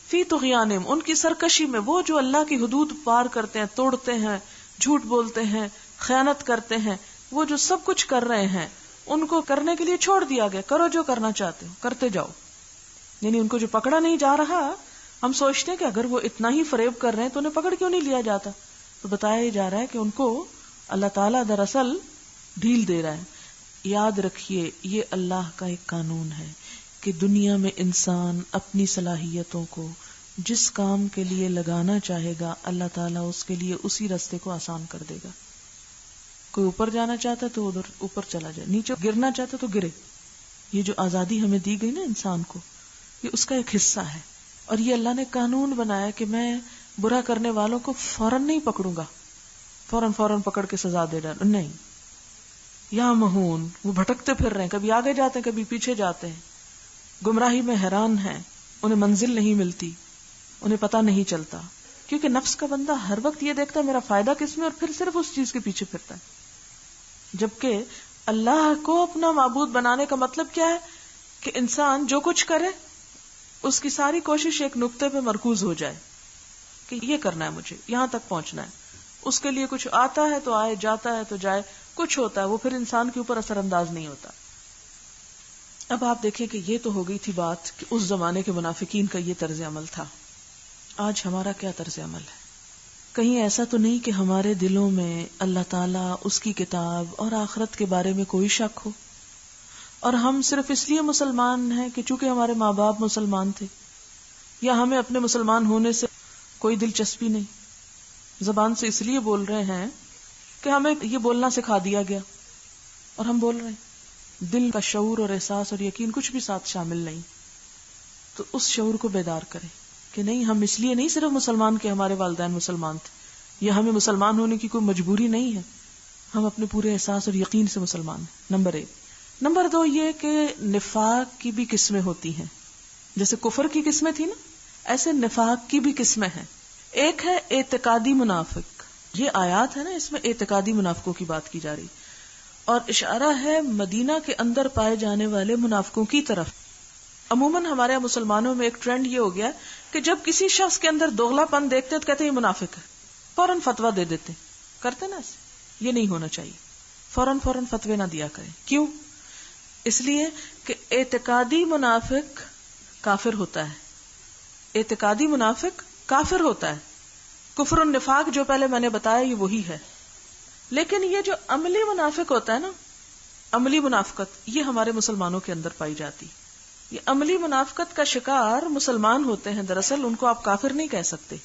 فی طغیانہم، ان کی سرکشی میں، وہ جو اللہ کی حدود پار کرتے ہیں، توڑتے ہیں، جھوٹ بولتے ہیں، خیانت کرتے ہیں، وہ جو سب کچھ کر رہے ہیں ان کو کرنے کے لیے چھوڑ دیا گیا. کرو جو کرنا چاہتے ہو، کرتے جاؤ. یعنی ان کو جو پکڑا نہیں جا رہا، ہم سوچتے ہیں کہ اگر وہ اتنا ہی فریب کر رہے ہیں تو انہیں پکڑ کیوں نہیں لیا جاتا. تو بتایا جا رہا ہے کہ ان کو اللہ تعالیٰ دراصل ڈھیل دے رہا ہے. یاد رکھیے یہ اللہ کا ایک قانون ہے کہ دنیا میں انسان اپنی صلاحیتوں کو جس کام کے لیے لگانا چاہے گا اللہ تعالیٰ اس کے لیے اسی راستے کو آسان کر دے گا. کوئی اوپر جانا چاہتا ہے تو ادھر اوپر چلا جائے، نیچے گرنا چاہتا تو گرے. یہ جو آزادی ہمیں دی گئی نا انسان کو، یہ اس کا ایک حصہ ہے. اور یہ اللہ نے قانون بنایا کہ میں برا کرنے والوں کو فوراً نہیں پکڑوں گا، فوراً پکڑ کے سزا دے ڈالوں، نہیں. یا مہون، وہ بھٹکتے پھر رہے ہیں، کبھی آگے جاتے ہیں کبھی پیچھے جاتے ہیں، گمراہی میں حیران ہیں، انہیں منزل نہیں ملتی، انہیں پتہ نہیں چلتا. کیونکہ نفس کا بندہ ہر وقت یہ دیکھتا ہے میرا فائدہ کس میں، اور پھر صرف اس چیز کے پیچھے پھرتا ہے. جبکہ اللہ کو اپنا معبود بنانے کا مطلب کیا ہے کہ انسان جو کچھ کرے اس کی ساری کوشش ایک نقطے پہ مرکوز ہو جائے کہ یہ کرنا ہے، مجھے یہاں تک پہنچنا ہے. اس کے لیے کچھ آتا ہے تو آئے، جاتا ہے تو جائے، کچھ ہوتا ہے وہ پھر انسان کے اوپر اثر انداز نہیں ہوتا. اب آپ دیکھیں کہ یہ تو ہو گئی تھی بات کہ اس زمانے کے منافقین کا یہ طرز عمل تھا. آج ہمارا کیا طرز عمل ہے؟ کہیں ایسا تو نہیں کہ ہمارے دلوں میں اللہ تعالیٰ، اس کی کتاب اور آخرت کے بارے میں کوئی شک ہو، اور ہم صرف اس لیے مسلمان ہیں کہ چونکہ ہمارے ماں باپ مسلمان تھے، یا ہمیں اپنے مسلمان ہونے سے کوئی دلچسپی نہیں، زبان سے اس لیے بول رہے ہیں کہ ہمیں یہ بولنا سکھا دیا گیا اور ہم بول رہے ہیں. دل کا شعور اور احساس اور یقین کچھ بھی ساتھ شامل نہیں. تو اس شعور کو بیدار کریں کہ نہیں، ہم اس لیے نہیں صرف مسلمان کہ ہمارے والدین مسلمان تھے، یا ہمیں مسلمان ہونے کی کوئی مجبوری نہیں ہے، ہم اپنے پورے احساس اور یقین سے مسلمان ہیں. نمبر 1. نمبر 2 یہ کہ نفاق کی بھی قسمیں ہوتی ہیں. جیسے کفر کی قسمیں تھی نا، ایسے نفاق کی بھی قسمیں ہیں. ایک ہے اعتقادی منافق. یہ آیات ہے نا، اس میں اعتقادی منافقوں کی بات کی جا رہی، اور اشارہ ہے مدینہ کے اندر پائے جانے والے منافقوں کی طرف. عموماً ہمارے مسلمانوں میں ایک ٹرینڈ یہ ہو گیا کہ جب کسی شخص کے اندر دوغلا پن دیکھتے تو کہتے ہیں یہ منافق ہے، فوراً فتویٰ دے دیتے، کرتے نا ایسے. یہ نہیں ہونا چاہیے. فوراً فتوے نہ دیا کریں. کیوں؟ اس لیے کہ اعتقادی منافق کافر ہوتا ہے. اعتقادی منافق کافر ہوتا ہے. کفر النفاق جو پہلے میں نے بتایا یہ وہی ہے. لیکن یہ جو عملی منافق ہوتا ہے نا، عملی منافقت، یہ ہمارے مسلمانوں کے اندر پائی جاتی. یہ عملی منافقت کا شکار مسلمان ہوتے ہیں. دراصل ان کو آپ کافر نہیں کہہ سکتے.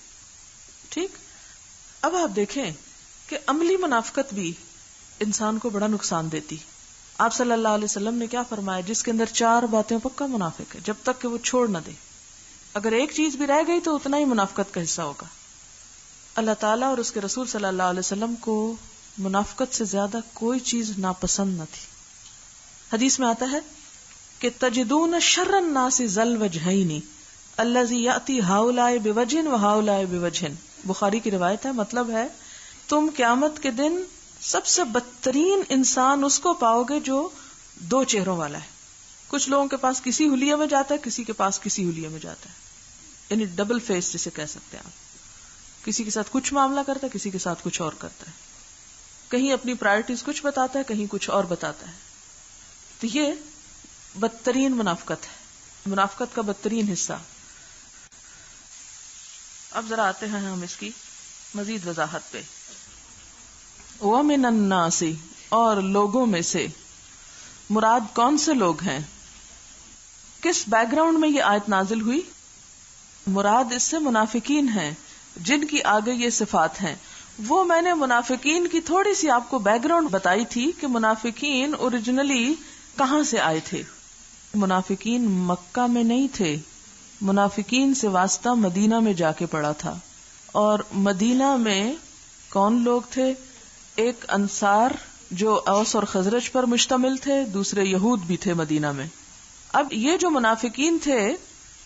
ٹھیک. اب آپ دیکھیں کہ عملی منافقت بھی انسان کو بڑا نقصان دیتی. آپ صلی اللہ علیہ وسلم نے کیا فرمایا؟ جس کے اندر 4 باتیں پکا منافق ہے، جب تک کہ وہ چھوڑ نہ دے. اگر ایک چیز بھی رہ گئی تو اتنا ہی منافقت کا حصہ ہوگا. اللہ تعالیٰ اور اس کے رسول صلی اللہ علیہ وسلم کو منافقت سے زیادہ کوئی چیز ناپسند نہ تھی. حدیث میں آتا ہے کہ تجدون شر الناس ذل وجہین الذی یأتی ہؤلاء بوجہ وہؤلاء بوجہ. بخاری کی روایت ہے. مطلب ہے تم قیامت کے دن سب سے بدترین انسان اس کو پاؤ گے جو 2 چہروں والا ہے. کچھ لوگوں کے پاس کسی حلیے میں جاتا ہے، کسی کے پاس کسی حلیے میں جاتا ہے. یعنی ڈبل فیس جسے کہہ سکتے ہیں آپ. کسی کے ساتھ کچھ معاملہ کرتا ہے، کسی کے ساتھ کچھ اور کرتا ہے. کہیں اپنی پرائرٹیز کچھ بتاتا ہے، کہیں کچھ اور بتاتا ہے. تو یہ بدترین منافقت ہے، منافقت کا بدترین حصہ. اب ذرا آتے ہیں ہم اس کی مزید وضاحت پہ. وَمِنَ النَّاسِ، اور لوگوں میں سے. مراد کون سے لوگ ہیں؟ کس بیک گراؤنڈ میں یہ آیت نازل ہوئی؟ مراد اس سے منافقین ہیں جن کی آگے یہ صفات ہیں. وہ میں نے منافقین کی تھوڑی سی آپ کو بیک گراؤنڈ بتائی تھی کہ منافقین اوریجنلی کہاں سے آئے تھے. منافقین مکہ میں نہیں تھے. منافقین سے واسطہ مدینہ میں جا کے پڑا تھا. اور مدینہ میں کون لوگ تھے؟ ایک انصار جو اوس اور خزرج پر مشتمل تھے، دوسرے یہود بھی تھے مدینہ میں. اب یہ جو منافقین تھے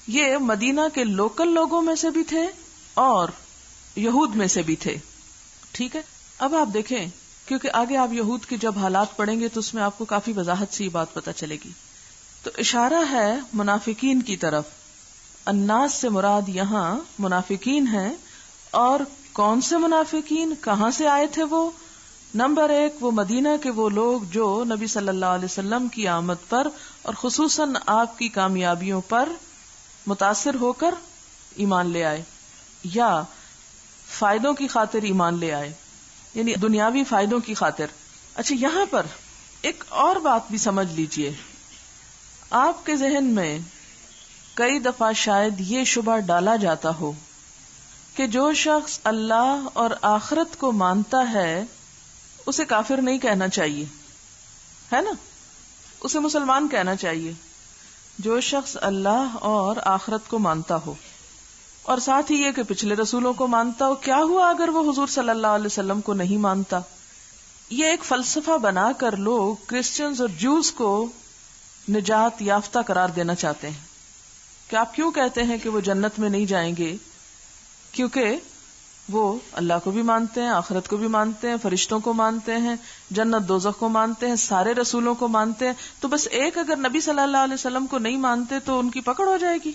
یہ مدینہ کے لوکل لوگوں میں سے بھی تھے اور یہود میں سے بھی تھے. ٹھیک ہے. اب آپ دیکھیں کیونکہ آگے آپ یہود کے جب حالات پڑھیں گے تو اس میں آپ کو کافی وضاحت سے یہ بات پتہ چلے گی. تو اشارہ ہے منافقین کی طرف. الناس سے مراد یہاں منافقین ہیں. اور کون سے منافقین؟ کہاں سے آئے تھے وہ؟ نمبر 1 وہ مدینہ کے وہ لوگ جو نبی صلی اللہ علیہ وسلم کی آمد پر اور خصوصاً آپ کی کامیابیوں پر متاثر ہو کر ایمان لے آئے یا فائدوں کی خاطر ایمان لے آئے، یعنی دنیاوی فائدوں کی خاطر. اچھا یہاں پر ایک اور بات بھی سمجھ لیجئے. آپ کے ذہن میں کئی دفعہ شاید یہ شبہ ڈالا جاتا ہو کہ جو شخص اللہ اور آخرت کو مانتا ہے اسے کافر نہیں کہنا چاہیے، ہے نا؟ اسے مسلمان کہنا چاہیے. جو شخص اللہ اور آخرت کو مانتا ہو اور ساتھ ہی یہ کہ پچھلے رسولوں کو مانتا ہو. کیا ہوا اگر وہ حضور صلی اللہ علیہ وسلم کو نہیں مانتا؟ یہ ایک فلسفہ بنا کر لوگ کرسچنز اور جوز کو نجات یافتہ قرار دینا چاہتے ہیں کہ آپ کیوں کہتے ہیں کہ وہ جنت میں نہیں جائیں گے؟ کیونکہ وہ اللہ کو بھی مانتے ہیں، آخرت کو بھی مانتے ہیں، فرشتوں کو مانتے ہیں، جنت دوزخ کو مانتے ہیں، سارے رسولوں کو مانتے ہیں. تو بس ایک اگر نبی صلی اللہ علیہ وسلم کو نہیں مانتے تو ان کی پکڑ ہو جائے گی.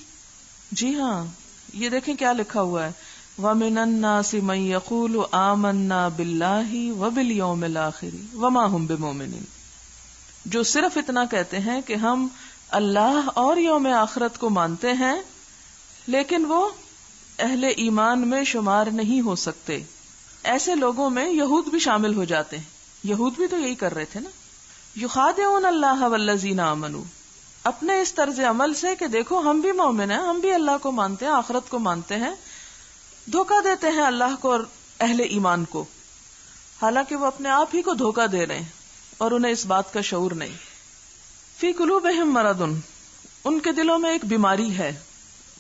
جی ہاں، یہ دیکھیں کیا لکھا ہوا ہے. وَمِنَ النَّاسِ مَن يَقُولُ آمَنَّا بِاللَّهِ وَبِالْيَوْمِ الْآخِرِ وَمَا هُمْ بِمُؤْمِنِينَ. جو صرف اتنا کہتے ہیں کہ ہم اللہ اور یوم آخرت کو مانتے ہیں لیکن وہ اہل ایمان میں شمار نہیں ہو سکتے. ایسے لوگوں میں یہود بھی شامل ہو جاتے ہیں. یہود بھی تو یہی کر رہے تھے نا. یخادعون اللہ والذین آمنوا. اپنے اس طرز عمل سے کہ دیکھو ہم بھی مومن ہیں، ہم بھی اللہ کو مانتے ہیں، آخرت کو مانتے ہیں، دھوکہ دیتے ہیں اللہ کو اور اہل ایمان کو، حالانکہ وہ اپنے آپ ہی کو دھوکہ دے رہے ہیں اور انہیں اس بات کا شعور نہیں. فی قلوبہم مرض. ان کے دلوں میں ایک بیماری ہے،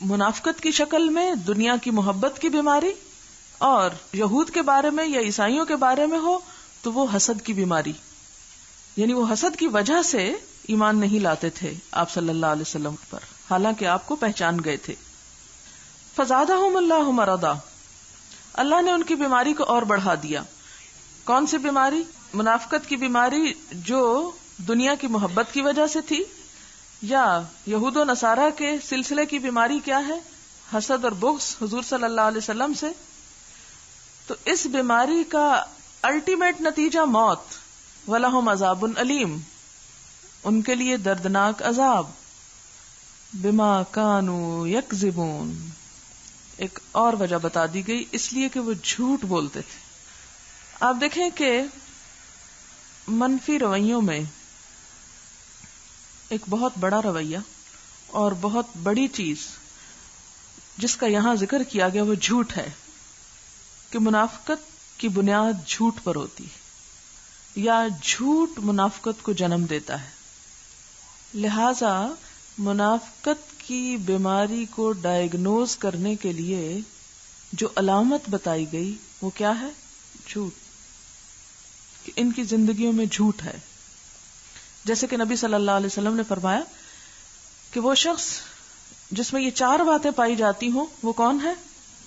منافقت کی شکل میں دنیا کی محبت کی بیماری، اور یہود کے بارے میں یا عیسائیوں کے بارے میں ہو تو وہ حسد کی بیماری، یعنی وہ حسد کی وجہ سے ایمان نہیں لاتے تھے آپ صلی اللہ علیہ وسلم پر، حالانکہ آپ کو پہچان گئے تھے. فزادہم اللہ مرضا. اللہ نے ان کی بیماری کو اور بڑھا دیا. کون سی بیماری؟ منافقت کی بیماری جو دنیا کی محبت کی وجہ سے تھی، یا یہود و نصارہ کے سلسلے کی بیماری کیا ہے؟ حسد اور بغض حضور صلی اللہ علیہ وسلم سے. تو اس بیماری کا الٹیمیٹ نتیجہ موت. وَلَهُمْ عَذَابٌ أَلِيمٌ، ان کے لیے دردناک عذاب. بِمَا كَانُوا يَكْذِبُونَ، ایک اور وجہ بتا دی گئی، اس لیے کہ وہ جھوٹ بولتے تھے. آپ دیکھیں کہ منفی رویوں میں ایک بہت بڑا رویہ اور بہت بڑی چیز جس کا یہاں ذکر کیا گیا وہ جھوٹ ہے، کہ منافقت کی بنیاد جھوٹ پر ہوتی ہے یا جھوٹ منافقت کو جنم دیتا ہے. لہذا منافقت کی بیماری کو ڈائیگنوز کرنے کے لیے جو علامت بتائی گئی وہ کیا ہے؟ جھوٹ. کہ ان کی زندگیوں میں جھوٹ ہے. جیسے کہ نبی صلی اللہ علیہ وسلم نے فرمایا کہ وہ شخص جس میں یہ 4 باتیں پائی جاتی ہوں وہ کون ہے؟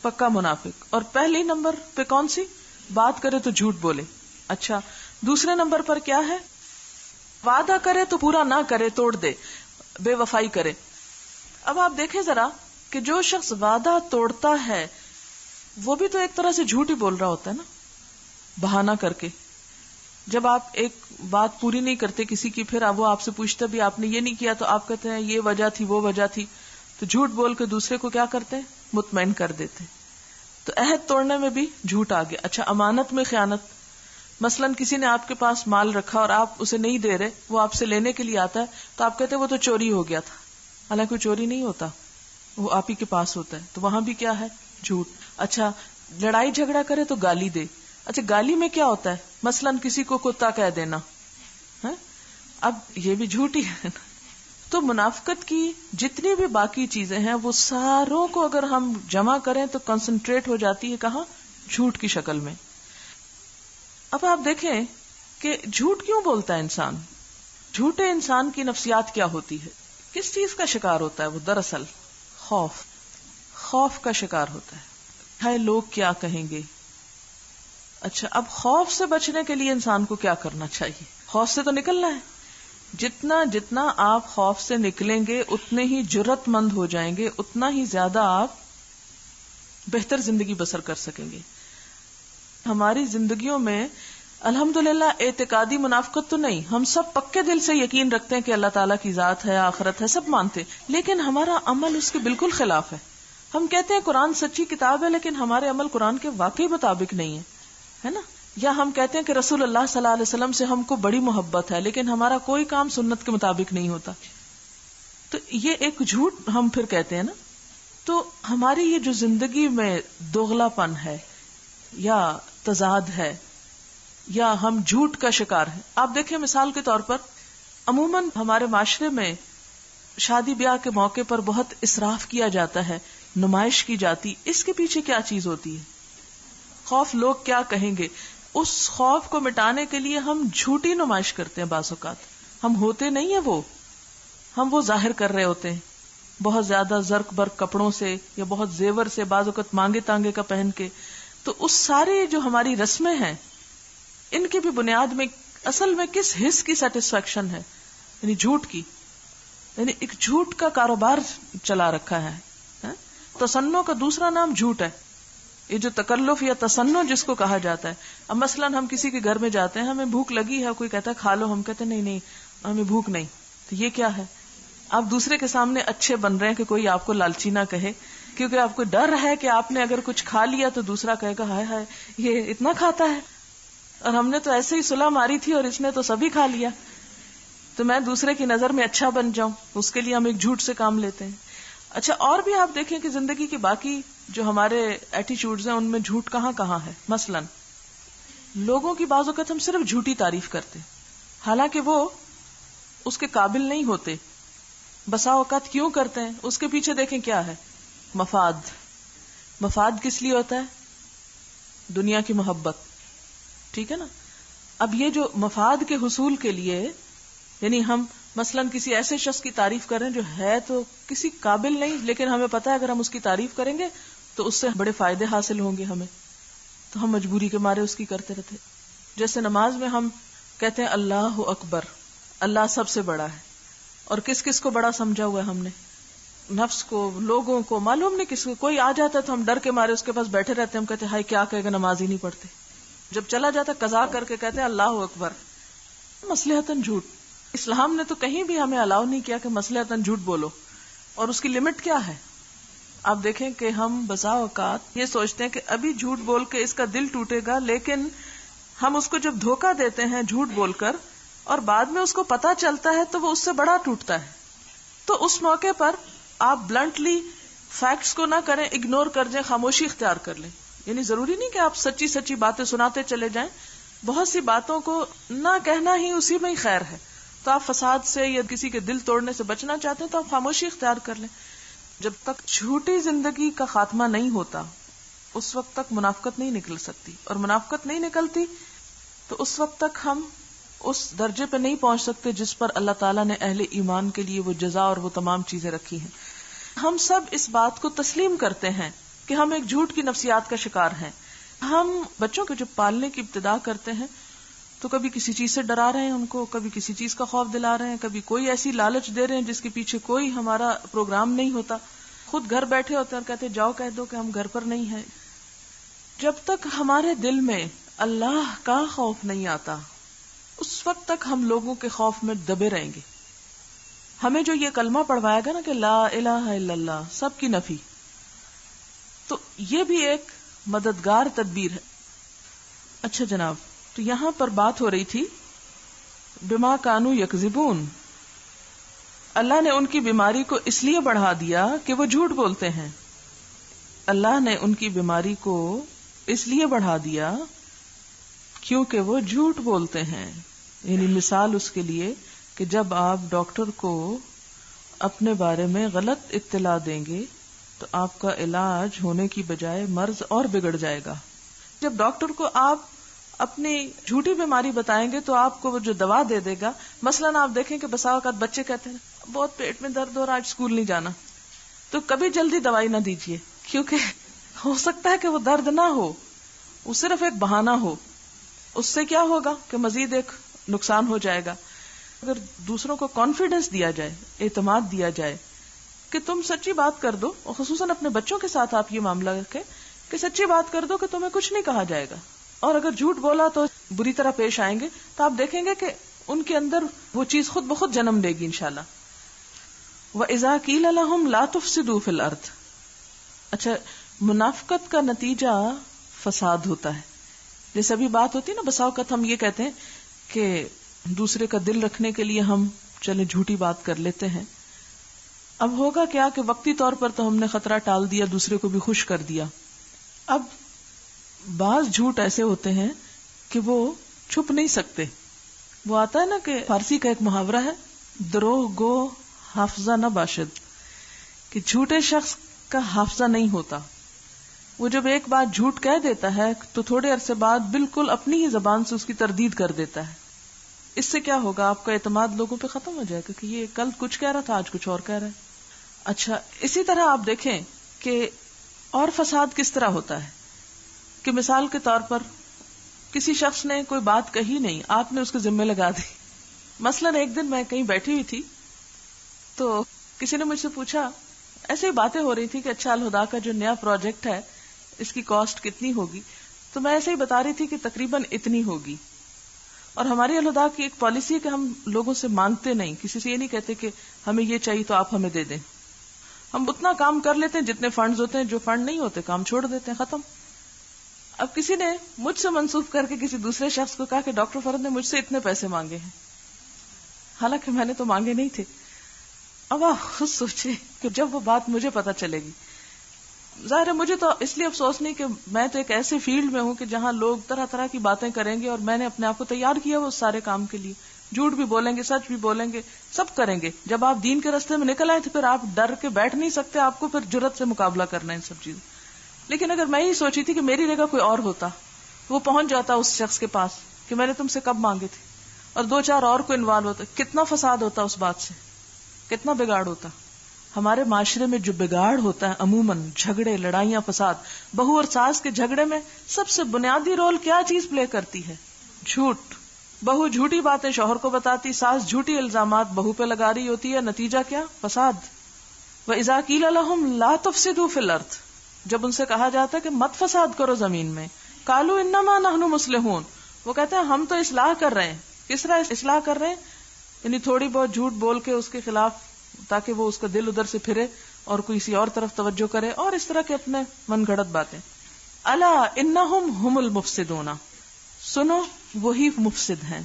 پکا منافق. اور پہلی نمبر پہ کون سی؟ بات کرے تو جھوٹ بولے. اچھا، دوسرے نمبر پر کیا ہے؟ وعدہ کرے تو پورا نہ کرے، توڑ دے، بے وفائی کرے. اب آپ دیکھیں ذرا کہ جو شخص وعدہ توڑتا ہے وہ بھی تو ایک طرح سے جھوٹ ہی بول رہا ہوتا ہے نا، بہانہ کر کے. جب آپ ایک بات پوری نہیں کرتے کسی کی، پھر وہ آپ سے پوچھتا بھی آپ نے یہ نہیں کیا، تو آپ کہتے ہیں یہ وجہ تھی وہ وجہ تھی، تو جھوٹ بول کے دوسرے کو کیا کرتے ہیں؟ مطمئن کر دیتے. تو عہد توڑنے میں بھی جھوٹ آ گیا. اچھا، امانت میں خیانت. مثلا کسی نے آپ کے پاس مال رکھا اور آپ اسے نہیں دے رہے، وہ آپ سے لینے کے لیے آتا ہے تو آپ کہتے ہیں وہ تو چوری ہو گیا تھا، حالانکہ وہ چوری نہیں ہوتا، وہ آپ ہی کے پاس ہوتا ہے. تو وہاں بھی کیا ہے؟ جھوٹ. اچھا، لڑائی جھگڑا کرے تو گالی دے. اچھا، گالی میں کیا ہوتا ہے؟ مثلا کسی کو کتا کہہ دینا، اب یہ بھی جھوٹ ہی ہے. تو منافقت کی جتنی بھی باقی چیزیں ہیں وہ ساروں کو اگر ہم جمع کریں تو کنسنٹریٹ ہو جاتی ہے کہاں؟ جھوٹ کی شکل میں. اب آپ دیکھیں کہ جھوٹ کیوں بولتا ہے انسان؟ جھوٹے انسان کی نفسیات کیا ہوتی ہے؟ کس چیز کا شکار ہوتا ہے وہ؟ دراصل خوف کا شکار ہوتا ہے لوگ کیا کہیں گے. اچھا، اب خوف سے بچنے کے لیے انسان کو کیا کرنا چاہیے؟ خوف سے تو نکلنا ہے. جتنا آپ خوف سے نکلیں گے اتنے ہی جرأت مند ہو جائیں گے، اتنا ہی زیادہ آپ بہتر زندگی بسر کر سکیں گے. ہماری زندگیوں میں الحمدللہ اعتقادی منافقت تو نہیں، ہم سب پکے دل سے یقین رکھتے ہیں کہ اللہ تعالیٰ کی ذات ہے، آخرت ہے، سب مانتے، لیکن ہمارا عمل اس کے بالکل خلاف ہے. ہم کہتے ہیں قرآن سچی کتاب ہے، لیکن ہمارے عمل قرآن کے واقعی مطابق نہیں ہے نا. یا ہم کہتے ہیں کہ رسول اللہ صلی اللہ علیہ وسلم سے ہم کو بڑی محبت ہے، لیکن ہمارا کوئی کام سنت کے مطابق نہیں ہوتا. تو یہ ایک جھوٹ ہم پھر کہتے ہیں نا. تو ہماری یہ جو زندگی میں دوغلا پن ہے یا تضاد ہے یا ہم جھوٹ کا شکار ہیں. آپ دیکھیں مثال کے طور پر عموماً ہمارے معاشرے میں شادی بیاہ کے موقع پر بہت اسراف کیا جاتا ہے، نمائش کی جاتی. اس کے پیچھے کیا چیز ہوتی ہے؟ خوف، لوگ کیا کہیں گے. اس خوف کو مٹانے کے لیے ہم جھوٹی نمائش کرتے ہیں. بعض اوقات ہم ہوتے نہیں ہیں ہم وہ ظاہر کر رہے ہوتے ہیں بہت زیادہ زرق برق کپڑوں سے یا بہت زیور سے، بعض اوقات مانگے تانگے کا پہن کے. تو اس سارے جو ہماری رسمیں ہیں ان کی بھی بنیاد میں اصل میں کس حص کی سیٹسفیکشن ہے؟ یعنی جھوٹ کی. یعنی ایک جھوٹ کا کاروبار چلا رکھا ہے. تصنع کا دوسرا نام جھوٹ ہے. یہ جو تکلف یا تصنع جس کو کہا جاتا ہے. اب مثلا ہم کسی کے گھر میں جاتے ہیں، ہمیں بھوک لگی ہے، کوئی کہتا ہے کھا لو، ہم کہتے ہیں نہیں ہمیں بھوک نہیں. تو یہ کیا ہے؟ آپ دوسرے کے سامنے اچھے بن رہے ہیں کہ کوئی آپ کو لالچی نہ کہے، کیونکہ آپ کو ڈر ہے کہ آپ نے اگر کچھ کھا لیا تو دوسرا کہے گا ہائے ہائے یہ اتنا کھاتا ہے، اور ہم نے تو ایسے ہی صلح ماری تھی اور اس نے تو سبھی کھا لیا، تو میں دوسرے کی نظر میں اچھا بن جاؤں. اس کے لیے ہم ایک جھوٹ سے کام لیتے ہیں. اچھا، اور بھی آپ دیکھیں کہ زندگی کی باقی جو ہمارے ایٹیچیوڈز ہیں ان میں جھوٹ کہاں کہاں ہے. مثلا لوگوں کی بعض اوقات ہم صرف جھوٹی تعریف کرتے حالانکہ وہ اس کے قابل نہیں ہوتے. بسا اوقات کیوں کرتے ہیں؟ اس کے پیچھے دیکھیں کیا ہے؟ مفاد کس لیے ہوتا ہے؟ دنیا کی محبت. ٹھیک ہے نا. اب یہ جو مفاد کے حصول کے لیے، یعنی ہم مثلا کسی ایسے شخص کی تعریف کریں جو ہے تو کسی قابل نہیں، لیکن ہمیں پتا ہے اگر ہم اس کی تعریف کریں گے تو اس سے بڑے فائدے حاصل ہوں گے ہمیں، تو ہم مجبوری کے مارے اس کی کرتے رہتے. جیسے نماز میں ہم کہتے ہیں اللہ اکبر، اللہ سب سے بڑا ہے، اور کس کس کو بڑا سمجھا ہوا ہے ہم نے؟ نفس کو، لوگوں کو، معلوم نہیں کس کو. کوئی آ جاتا ہے تو ہم ڈر کے مارے اس کے پاس بیٹھے رہتے ہیں، ہم کہتے ہیں ہائی کیا کہے گا، نماز ہی نہیں پڑھتے. جب چلا جاتا قضا کر کے کہتے ہیں اللہ اکبر. مصلحتاً جھوٹ. اسلام نے تو کہیں بھی ہمیں الاؤ نہیں کیا کہ مصلحتاً جھوٹ بولو. اور اس کی لمٹ کیا ہے؟ آپ دیکھیں کہ ہم بسا اوقات یہ سوچتے ہیں کہ ابھی جھوٹ بول کے اس کا دل ٹوٹے گا، لیکن ہم اس کو جب دھوکہ دیتے ہیں جھوٹ بول کر اور بعد میں اس کو پتا چلتا ہے تو وہ اس سے بڑا ٹوٹتا ہے. تو اس موقع پر آپ بلنٹلی فیکٹس کو نہ کریں، اگنور کر جائیں، خاموشی اختیار کر لیں. یعنی ضروری نہیں کہ آپ سچی سچی باتیں سناتے چلے جائیں، بہت سی باتوں کو نہ کہنا ہی اسی میں ہی خیر ہے. تو آپ فساد سے یا کسی کے دل توڑنے سے بچنا چاہتے ہیں تو آپ خاموشی اختیار کر لیں. جب تک جھوٹی زندگی کا خاتمہ نہیں ہوتا اس وقت تک منافقت نہیں نکل سکتی، اور منافقت نہیں نکلتی تو اس وقت تک ہم اس درجے پہ نہیں پہنچ سکتے جس پر اللہ تعالیٰ نے اہل ایمان کے لیے وہ جزا اور وہ تمام چیزیں رکھی ہیں. ہم سب اس بات کو تسلیم کرتے ہیں کہ ہم ایک جھوٹ کی نفسیات کا شکار ہیں. ہم بچوں کو جب پالنے کی ابتدا کرتے ہیں تو کبھی کسی چیز سے ڈرا رہے ہیں ان کو، کبھی کسی چیز کا خوف دلا رہے ہیں، کبھی کوئی ایسی لالچ دے رہے ہیں جس کے پیچھے کوئی ہمارا پروگرام نہیں ہوتا. خود گھر بیٹھے ہوتے ہیں اور کہتے جاؤ کہہ دو کہ ہم گھر پر نہیں ہیں. جب تک ہمارے دل میں اللہ کا خوف نہیں آتا اس وقت تک ہم لوگوں کے خوف میں دبے رہیں گے. ہمیں جو یہ کلمہ پڑھوایا گا نا کہ لا الہ الا اللہ، سب کی نفی، تو یہ بھی ایک مددگار تدبیر ہے. اچھا جناب، تو یہاں پر بات ہو رہی تھی بما کانوا یکذبون. اللہ نے ان کی بیماری کو اس لیے بڑھا دیا کہ وہ جھوٹ بولتے ہیں. اللہ نے ان کی بیماری کو اس لیے بڑھا دیا کیونکہ وہ جھوٹ بولتے ہیں. یعنی مثال اس کے لیے کہ جب آپ ڈاکٹر کو اپنے بارے میں غلط اطلاع دیں گے تو آپ کا علاج ہونے کی بجائے مرض اور بگڑ جائے گا. جب ڈاکٹر کو آپ اپنی جھوٹی بیماری بتائیں گے تو آپ کو وہ جو دوا دے دے گا، مثلاً آپ دیکھیں کہ بسا اوقات بچے کہتے ہیں بہت پیٹ میں درد ہو رہا، آج اسکول نہیں جانا، تو کبھی جلدی دوائی نہ دیجیے، کیونکہ ہو سکتا ہے کہ وہ درد نہ ہو، وہ صرف ایک بہانہ ہو. اس سے کیا ہوگا کہ مزید ایک نقصان ہو جائے گا. اگر دوسروں کو کانفیڈنس دیا جائے، اعتماد دیا جائے کہ تم سچی بات کر دو، اور خصوصاً اپنے بچوں کے ساتھ آپ یہ معاملہ رکھیں کہ سچی بات کر دو کہ تمہیں کچھ نہیں کہا جائے گا، اور اگر جھوٹ بولا تو بری طرح پیش آئیں گے، تو آپ دیکھیں گے کہ ان کے اندر وہ چیز خود بخود جنم لے گی انشاءاللہ. وَإِذَا قِيلَ لَهُمْ لَا تُفْسِدُوا فِي الْأَرْضِ. اچھا، منافقت کا نتیجہ فساد ہوتا ہے. جیسے ابھی بات ہوتی ہے نا، بسا اوقات ہم یہ کہتے ہیں کہ دوسرے کا دل رکھنے کے لیے ہم چلے جھوٹی بات کر لیتے ہیں. اب ہوگا کیا کہ وقتی طور پر تو ہم نے خطرہ ٹال دیا، دوسرے کو بھی خوش کر دیا. اب بعض جھوٹ ایسے ہوتے ہیں کہ وہ چھپ نہیں سکتے. وہ آتا ہے نا کہ فارسی کا ایک محاورہ ہے، دروغ گو حافظہ نہ باشد، کہ جھوٹے شخص کا حافظہ نہیں ہوتا. وہ جب ایک بات جھوٹ کہہ دیتا ہے تو تھوڑے عرصے بعد بالکل اپنی ہی زبان سے اس کی تردید کر دیتا ہے. اس سے کیا ہوگا؟ آپ کا اعتماد لوگوں پہ ختم ہو جائے گا کہ یہ کل کچھ کہہ رہا تھا، آج کچھ اور کہہ رہا ہے. اچھا، اسی طرح آپ دیکھیں کہ اور فساد کس طرح ہوتا ہے کہ مثال کے طور پر کسی شخص نے کوئی بات کہی نہیں، آپ نے اس کے ذمہ لگا دی. مثلاً ایک دن میں کہیں بیٹھی ہوئی تھی تو کسی نے مجھ سے پوچھا، ایسے ہی باتیں ہو رہی تھی کہ اچھا الہدا کا جو نیا پروجیکٹ ہے اس کی کاسٹ کتنی ہوگی، تو میں ایسے ہی بتا رہی تھی کہ تقریباً اتنی ہوگی. اور ہماری الہدا کی ایک پالیسی ہے کہ ہم لوگوں سے مانگتے نہیں، کسی سے یہ نہیں کہتے کہ ہمیں یہ چاہیے تو آپ ہمیں دے دیں. ہم اتنا کام کر لیتے ہیں جتنے فنڈز ہوتے ہیں، جو فنڈ نہیں ہوتے کام چھوڑ دیتے ہیں، ختم. اب کسی نے مجھ سے منسوخ کر کے کسی دوسرے شخص کو کہا کہ ڈاکٹر فرد نے مجھ سے اتنے پیسے مانگے ہیں، حالانکہ میں نے تو مانگے نہیں تھے. اب آپ خود سوچیں کہ جب وہ بات مجھے پتہ چلے گی، ظاہر ہے مجھے تو اس لیے افسوس نہیں کہ میں تو ایک ایسے فیلڈ میں ہوں کہ جہاں لوگ طرح طرح کی باتیں کریں گے، اور میں نے اپنے آپ کو تیار کیا وہ سارے کام کے لیے. جھوٹ بھی بولیں گے، سچ بھی بولیں گے، سب کریں گے. جب آپ دین کے راستے میں نکل آئے تو پھر آپ ڈر کے بیٹھ نہیں سکتے، آپ کو پھر جرأت سے مقابلہ کرنا ہے ان سب چیزوں. لیکن اگر میں ہی سوچی تھی کہ میری جگہ کوئی اور ہوتا، وہ پہنچ جاتا اس شخص کے پاس کہ میں نے تم سے کب مانگے تھے، اور 2-4 اور کو انوالو ہوتا، کتنا فساد ہوتا اس بات سے، کتنا بگاڑ ہوتا. ہمارے معاشرے میں جو بگاڑ ہوتا ہے عموماً جھگڑے، لڑائیاں، فساد، بہو اور ساس کے جھگڑے میں سب سے بنیادی رول کیا چیز پلے کرتی ہے؟ جھوٹ. بہو جھوٹی باتیں شوہر کو بتاتی، ساس جھوٹی الزامات بہو پہ لگا رہی ہوتی ہے، نتیجہ کیا؟ فساد. وَإِذَا قِيلَ لَهُمْ لَا تُفْسِدُوا فِي الْأَرْضِ. جب ان سے کہا جاتا ہے کہ مت فساد کرو زمین میں، قالوا انما نحن مصلحون، وہ کہتے ہیں ہم تو اصلاح کر رہے ہیں. کس طرح اصلاح کر رہے ہیں؟ یعنی تھوڑی بہت جھوٹ بول کے اس کے خلاف، تاکہ وہ اس کا دل ادھر سے پھرے اور کوئی کسی اور طرف توجہ کرے، اور اس طرح کے اپنے من گھڑت باتیں. الا انہم ہم المفسدون، سنو وہی مفسد ہیں،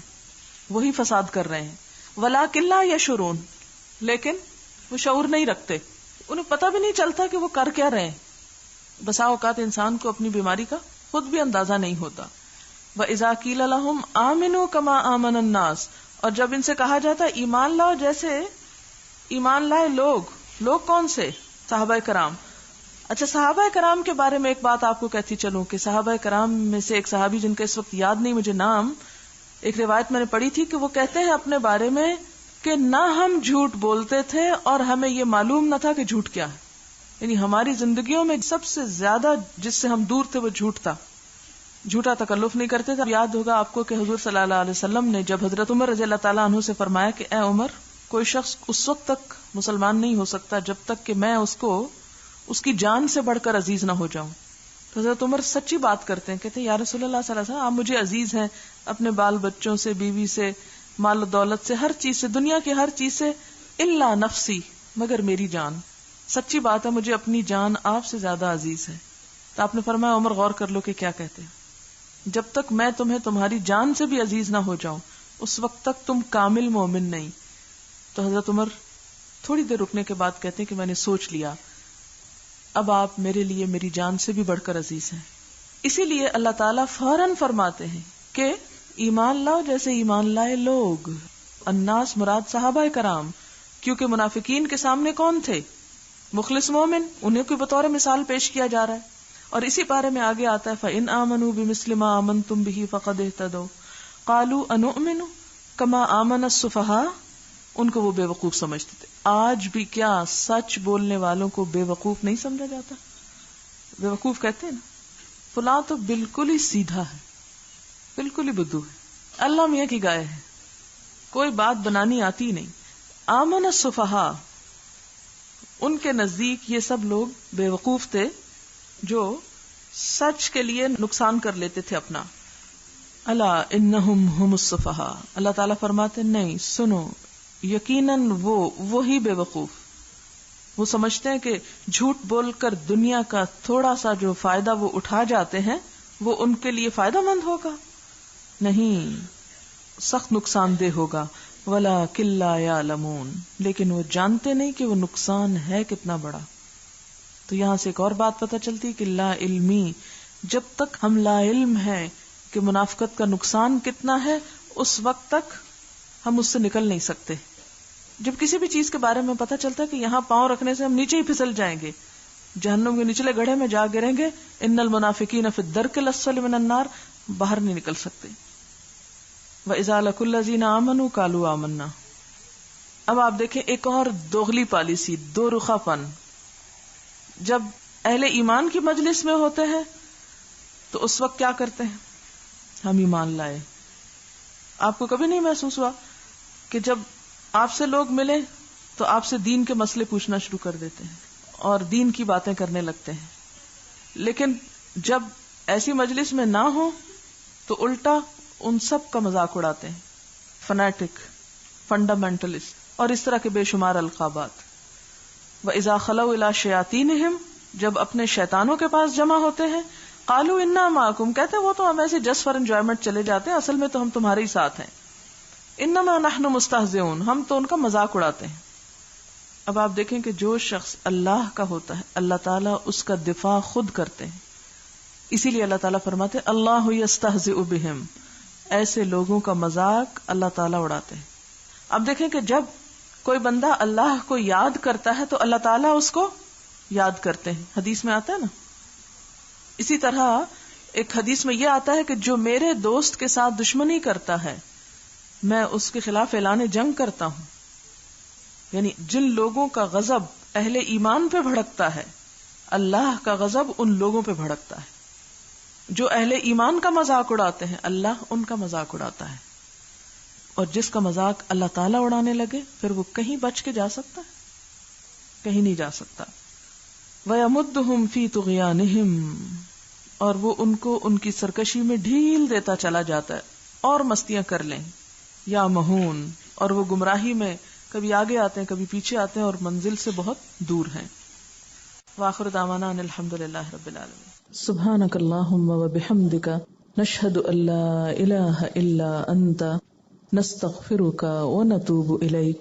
وہی فساد کر رہے ہیں. ولکن لا یشعرون، لیکن وہ شعور نہیں رکھتے، انہیں پتہ بھی نہیں چلتا کہ وہ کر کیا رہے ہیں. بسا اوقات انسان کو اپنی بیماری کا خود بھی اندازہ نہیں ہوتا. وَإِذَا قِيلَ لَهُمْ آمِنُوا كَمَا آمَنَ النَّاسُ، اور جب ان سے کہا جاتا ہے ایمان لاؤ جیسے ایمان لائے لوگ کون سے؟ صحابہ کرام. اچھا، صحابہ کرام کے بارے میں ایک بات آپ کو کہتی چلوں کہ صحابہ کرام میں سے ایک صحابی جن کا اس وقت یاد نہیں مجھے نام، ایک روایت میں نے پڑھی تھی کہ وہ کہتے ہیں اپنے بارے میں کہ نہ ہم جھوٹ بولتے تھے اور ہمیں یہ معلوم نہ تھا کہ جھوٹ کیا ہے. یعنی ہماری زندگیوں میں سب سے زیادہ جس سے ہم دور تھے وہ جھوٹ تھا. جھوٹا تکلف نہیں کرتے تھے. یاد ہوگا آپ کو کہ حضور صلی اللہ علیہ وسلم نے جب حضرت عمر رضی اللہ تعالیٰ عنہ سے فرمایا کہ اے عمر، کوئی شخص اس وقت تک مسلمان نہیں ہو سکتا جب تک کہ میں اس کو اس کی جان سے بڑھ کر عزیز نہ ہو جاؤں. تو حضرت عمر سچی بات کرتے ہیں، کہتے ہیں یا رسول اللہ صلی اللہ علیہ وسلم، آپ مجھے عزیز ہیں اپنے بال بچوں سے، بیوی سے، مال و دولت سے، ہر چیز سے، دنیا کی ہر چیز سے، الا نفسی، مگر میری جان. سچی بات ہے، مجھے اپنی جان آپ سے زیادہ عزیز ہے. تو آپ نے فرمایا عمر غور کر لو کہ کیا کہتے ہیں. جب تک میں تمہیں تمہاری جان سے بھی عزیز نہ ہو جاؤں اس وقت تک تم کامل مومن نہیں. تو حضرت عمر تھوڑی دیر رکنے کے بعد کہتے ہیں کہ میں نے سوچ لیا، اب آپ میرے لیے میری جان سے بھی بڑھ کر عزیز ہیں. اسی لیے اللہ تعالیٰ فوراً فرماتے ہیں کہ ایمان لاؤ جیسے ایمان لائے لوگ. الناس مراد صحابہ کرام، کیونکہ منافقین کے سامنے کون تھے؟ مخلص مومن، انہیں کوئی بطور مثال پیش کیا جا رہا ہے. اور اسی بارے میں آگے آتا ہے فَإِنْ آمَنُوا بِمِثْلِ مَا آمَنْتُمْ بِهِ فَقَدْ اهْتَدَوْا قَالُوا أَنُؤْمِنُ كَمَا آمَنَ السُّفَهَاءُ. ان کو وہ بے وقوف سمجھتے تھے. آج بھی کیا سچ بولنے والوں کو بے وقوف نہیں سمجھا جاتا؟ بے وقوف کہتے ہیں نا، فلاں تو بالکل ہی سیدھا ہے، بالکل ہی بدو ہے، اللہ میاں کی گائے ہے، کوئی بات بنانی آتی نہیں. آمن السفہاء، ان کے نزدیک یہ سب لوگ بے وقوف تھے جو سچ کے لیے نقصان کر لیتے تھے اپنا. الا انہم ہم السفہاء، اللہ تعالیٰ فرماتے نہیں، سنو یقیناً وہی بے وقوف، وہ سمجھتے ہیں کہ جھوٹ بول کر دنیا کا تھوڑا سا جو فائدہ وہ اٹھا جاتے ہیں وہ ان کے لیے فائدہ مند ہوگا. نہیں، سخت نقصان دہ ہوگا. وَلَٰكِن لَّا يَعْلَمُونَ، لیکن وہ جانتے نہیں کہ وہ نقصان ہے کتنا بڑا. تو یہاں سے ایک اور بات پتہ چلتی کہ لا علمی، جب تک ہم لا علم ہیں کہ منافقت کا نقصان کتنا ہے اس وقت تک ہم اس سے نکل نہیں سکتے. جب کسی بھی چیز کے بارے میں پتہ چلتا ہے کہ یہاں پاؤں رکھنے سے ہم نیچے ہی پھسل جائیں گے، جہنم کے نچلے گڑھے میں جا گریں گے، ان المنافقین فی الدرک الاسفل من النار، باہر نہیں نکل سکتے. وَإِذَا لَقُوا الَّذِينَ آمَنُوا قَالُوا آمَنَّا. اب آپ دیکھیں ایک اور دوغلی پالیسی، دو رخا پن. جب اہل ایمان کی مجلس میں ہوتے ہیں تو اس وقت کیا کرتے ہیں؟ ہم ایمان لائے. آپ کو کبھی نہیں محسوس ہوا کہ جب آپ سے لوگ ملے تو آپ سے دین کے مسئلے پوچھنا شروع کر دیتے ہیں اور دین کی باتیں کرنے لگتے ہیں، لیکن جب ایسی مجلس میں نہ ہو تو الٹا ان سب کا مذاق اڑاتے ہیں، فنیٹک، فنڈامنٹلسٹ اور اس طرح کے بے شمار القابات. وَإِذَا خَلَوْا إِلَىٰ شَيَاطِینِهِمْ، جب اپنے شیطانوں کے پاس جمع ہوتے ہیں، قَالُوا إِنَّا مَعَكُمْ، کہتے ہیں وہ تو ہم ایسے جسٹ فار انجوائمنٹ چلے جاتے ہیں، اصل میں تو ہم تمہارے ہی ساتھ ہیں. إِنَّمَا نَحْنُ مُسْتَهْزِئُونَ، ہم تو ان کا مذاق اڑاتے ہیں. اب آپ دیکھیں کہ جو شخص اللہ کا ہوتا ہے اللہ تعالیٰ اس کا دفاع خود کرتے ہیں. اسی لیے اللہ تعالیٰ فرماتے ہیں اللہ یستہزئ بہم، ایسے لوگوں کا مذاق اللہ تعالیٰ اڑاتے ہیں. اب دیکھیں کہ جب کوئی بندہ اللہ کو یاد کرتا ہے تو اللہ تعالیٰ اس کو یاد کرتے ہیں، حدیث میں آتا ہے نا. اسی طرح ایک حدیث میں یہ آتا ہے کہ جو میرے دوست کے ساتھ دشمنی کرتا ہے میں اس کے خلاف اعلان جنگ کرتا ہوں. یعنی جن لوگوں کا غضب اہل ایمان پہ بھڑکتا ہے اللہ کا غضب ان لوگوں پہ بھڑکتا ہے. جو اہل ایمان کا مذاق اڑاتے ہیں اللہ ان کا مذاق اڑاتا ہے. اور جس کا مذاق اللہ تعالیٰ اڑانے لگے پھر وہ کہیں بچ کے جا سکتا ہے؟ کہیں نہیں جا سکتا. وَيَمُدُّهُمْ فِي طُغْيَانِهِمْ، اور وہ ان کو ان کی سرکشی میں ڈھیل دیتا چلا جاتا ہے اور مستیاں کر لیں. یا مہون، اور وہ گمراہی میں کبھی آگے آتے ہیں کبھی پیچھے آتے ہیں اور منزل سے بہت دور ہیں. وآخر دعوانا ان الحمدللہ رب العالمین. سبحانک اللہم وبحمدک نشہد ان لا الہ الا انت نستغفرک ونتوب الیک.